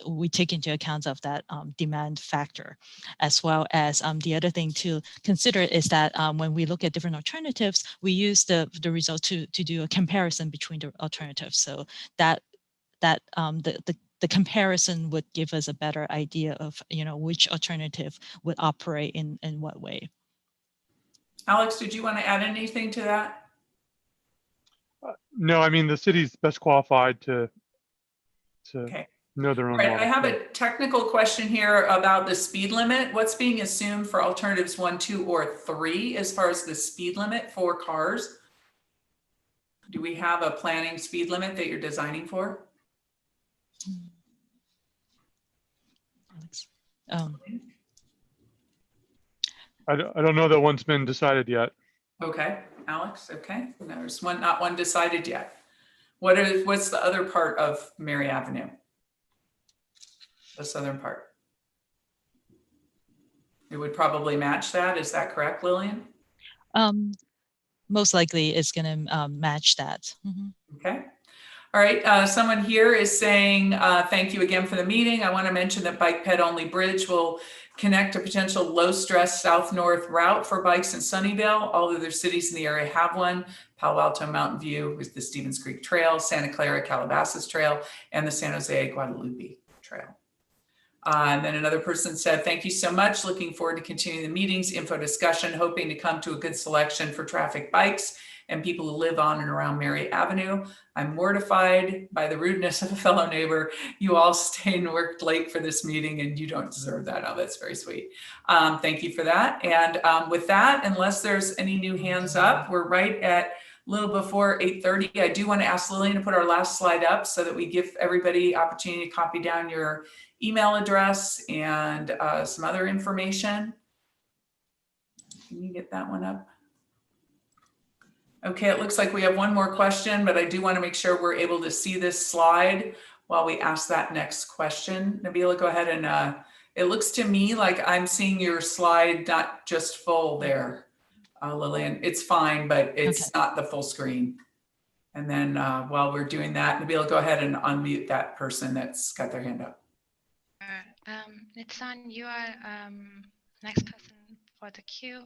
we take into account of that demand factor, as well as the other thing to consider is that when we look at different alternatives, we use the result to do a comparison between the alternatives, so that the comparison would give us a better idea of which alternative would operate in what way. Alex, did you want to add anything to that? No, I mean, the city's best qualified to Okay. know their own Right, model. I have a technical question here about the speed limit. What's being assumed for alternatives 1, 2, or 3 as far as the speed limit for cars? Do we have a planning speed limit that you're designing for? I don't know that one's been decided yet. Okay, Alex, okay. There's not one decided yet. What's the other part of Mary Avenue? The southern part. It would probably match that. Is that correct, Lillian? Most likely it's going to match that. Mm-hmm. Okay. All right, someone here is saying, thank you again for the meeting. I want to mention that Bike Ped Only Bridge will connect a potential low-stress south-north route for bikes in Sunnyvale. All other cities in the area have one. Palo Alto, Mountain View with the Stevens Creek Trail, Santa Clara, Calabasas Trail, and the San Jose Guadalupe Trail. And then another person said, thank you so much. Looking forward to continuing the meetings, info discussion, hoping to come to a good selection for traffic bikes and people who live on and around Mary Avenue. I'm mortified by the rudeness of a fellow neighbor. You all stayed and worked late for this meeting and you don't deserve that. Oh, that's very sweet. Thank you for that. And with that, unless there's any new hands up, we're right at a little before 8:30. I do want to ask Lillian to put our last slide up so that we give everybody opportunity to copy down your email address and some other information. Can you get that one up? Okay, it looks like we have one more question, but I do want to make sure we're able to see this slide while we ask that next question. Nabila, go ahead and it looks to me like I'm seeing your slide not just full there, Lillian. It's fine, but it's not the full screen. And then while we're doing that, Nabila, go ahead and unmute that person that's got their hand up. Nitsan, you are next person for the queue.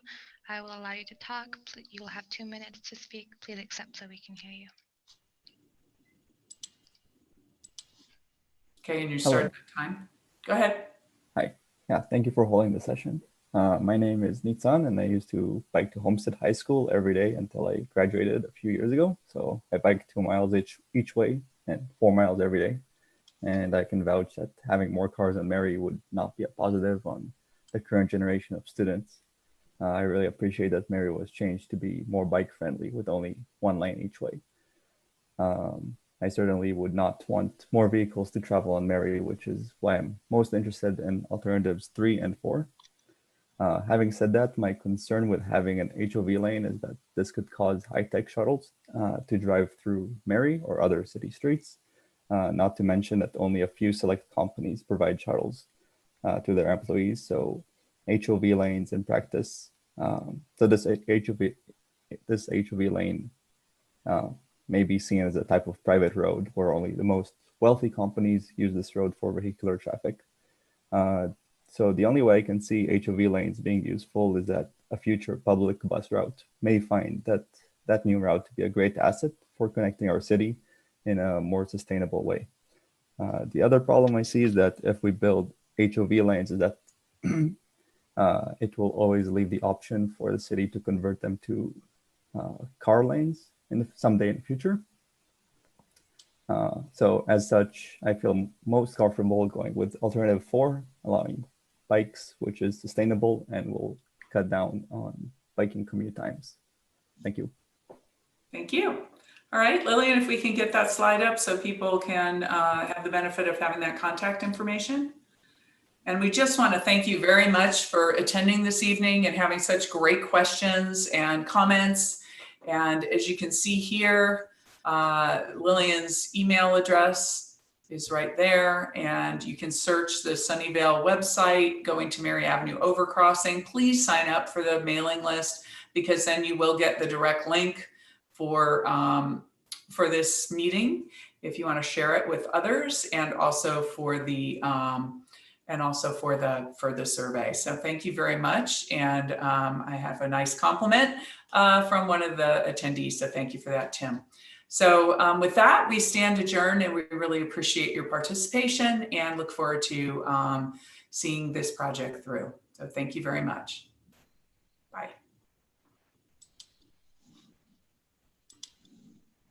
I will allow you to talk. You'll have 2 minutes to speak. Please accept so we can hear you. Okay, and you start the time. Go ahead. Hi. Yeah, thank you for holding the session. My name is Nitsan, and I used to bike to Homestead High School every day until I graduated a few years ago. So I bike 2 miles each way and 4 miles every day. And I can vouch that having more cars in Mary would not be a positive on the current generation of students. I really appreciate that Mary was changed to be more bike friendly with only 1 lane each way. I certainly would not want more vehicles to travel on Mary, which is why I'm most interested in alternatives 3 and 4. Having said that, my concern with having an HOV lane is that this could cause high-tech shuttles to drive through Mary or other city streets, not to mention that only a few select companies provide shuttles to their employees. So HOV lanes in practice, so this HOV lane may be seen as a type of private road where only the most wealthy companies use this road for vehicular traffic. So the only way I can see HOV lanes being useful is that a future public bus route may find that new route to be a great asset for connecting our city in a more sustainable way. The other problem I see is that if we build HOV lanes is that it will always leave the option for the city to convert them to car lanes someday in the future. So as such, I feel most comfortable going with alternative 4, allowing bikes, which is sustainable and will cut down on biking commute times. Thank you. Thank you. All right, Lillian, if we can get that slide up so people can have the benefit of having that contact information. And we just want to thank you very much for attending this evening and having such great questions and comments. And as you can see here, Lillian's email address is right there, and you can search the Sunnyvale website going to Mary Avenue Overcrossing. Please sign up for the mailing list, because then you will get the direct link for this meeting if you want to share it with others, and also for the survey. So thank you very much. And I have a nice compliment from one of the attendees. So thank you for that, Tim. So with that, we stand adjourned, and we really appreciate your participation and look forward to seeing this project through. So thank you very much.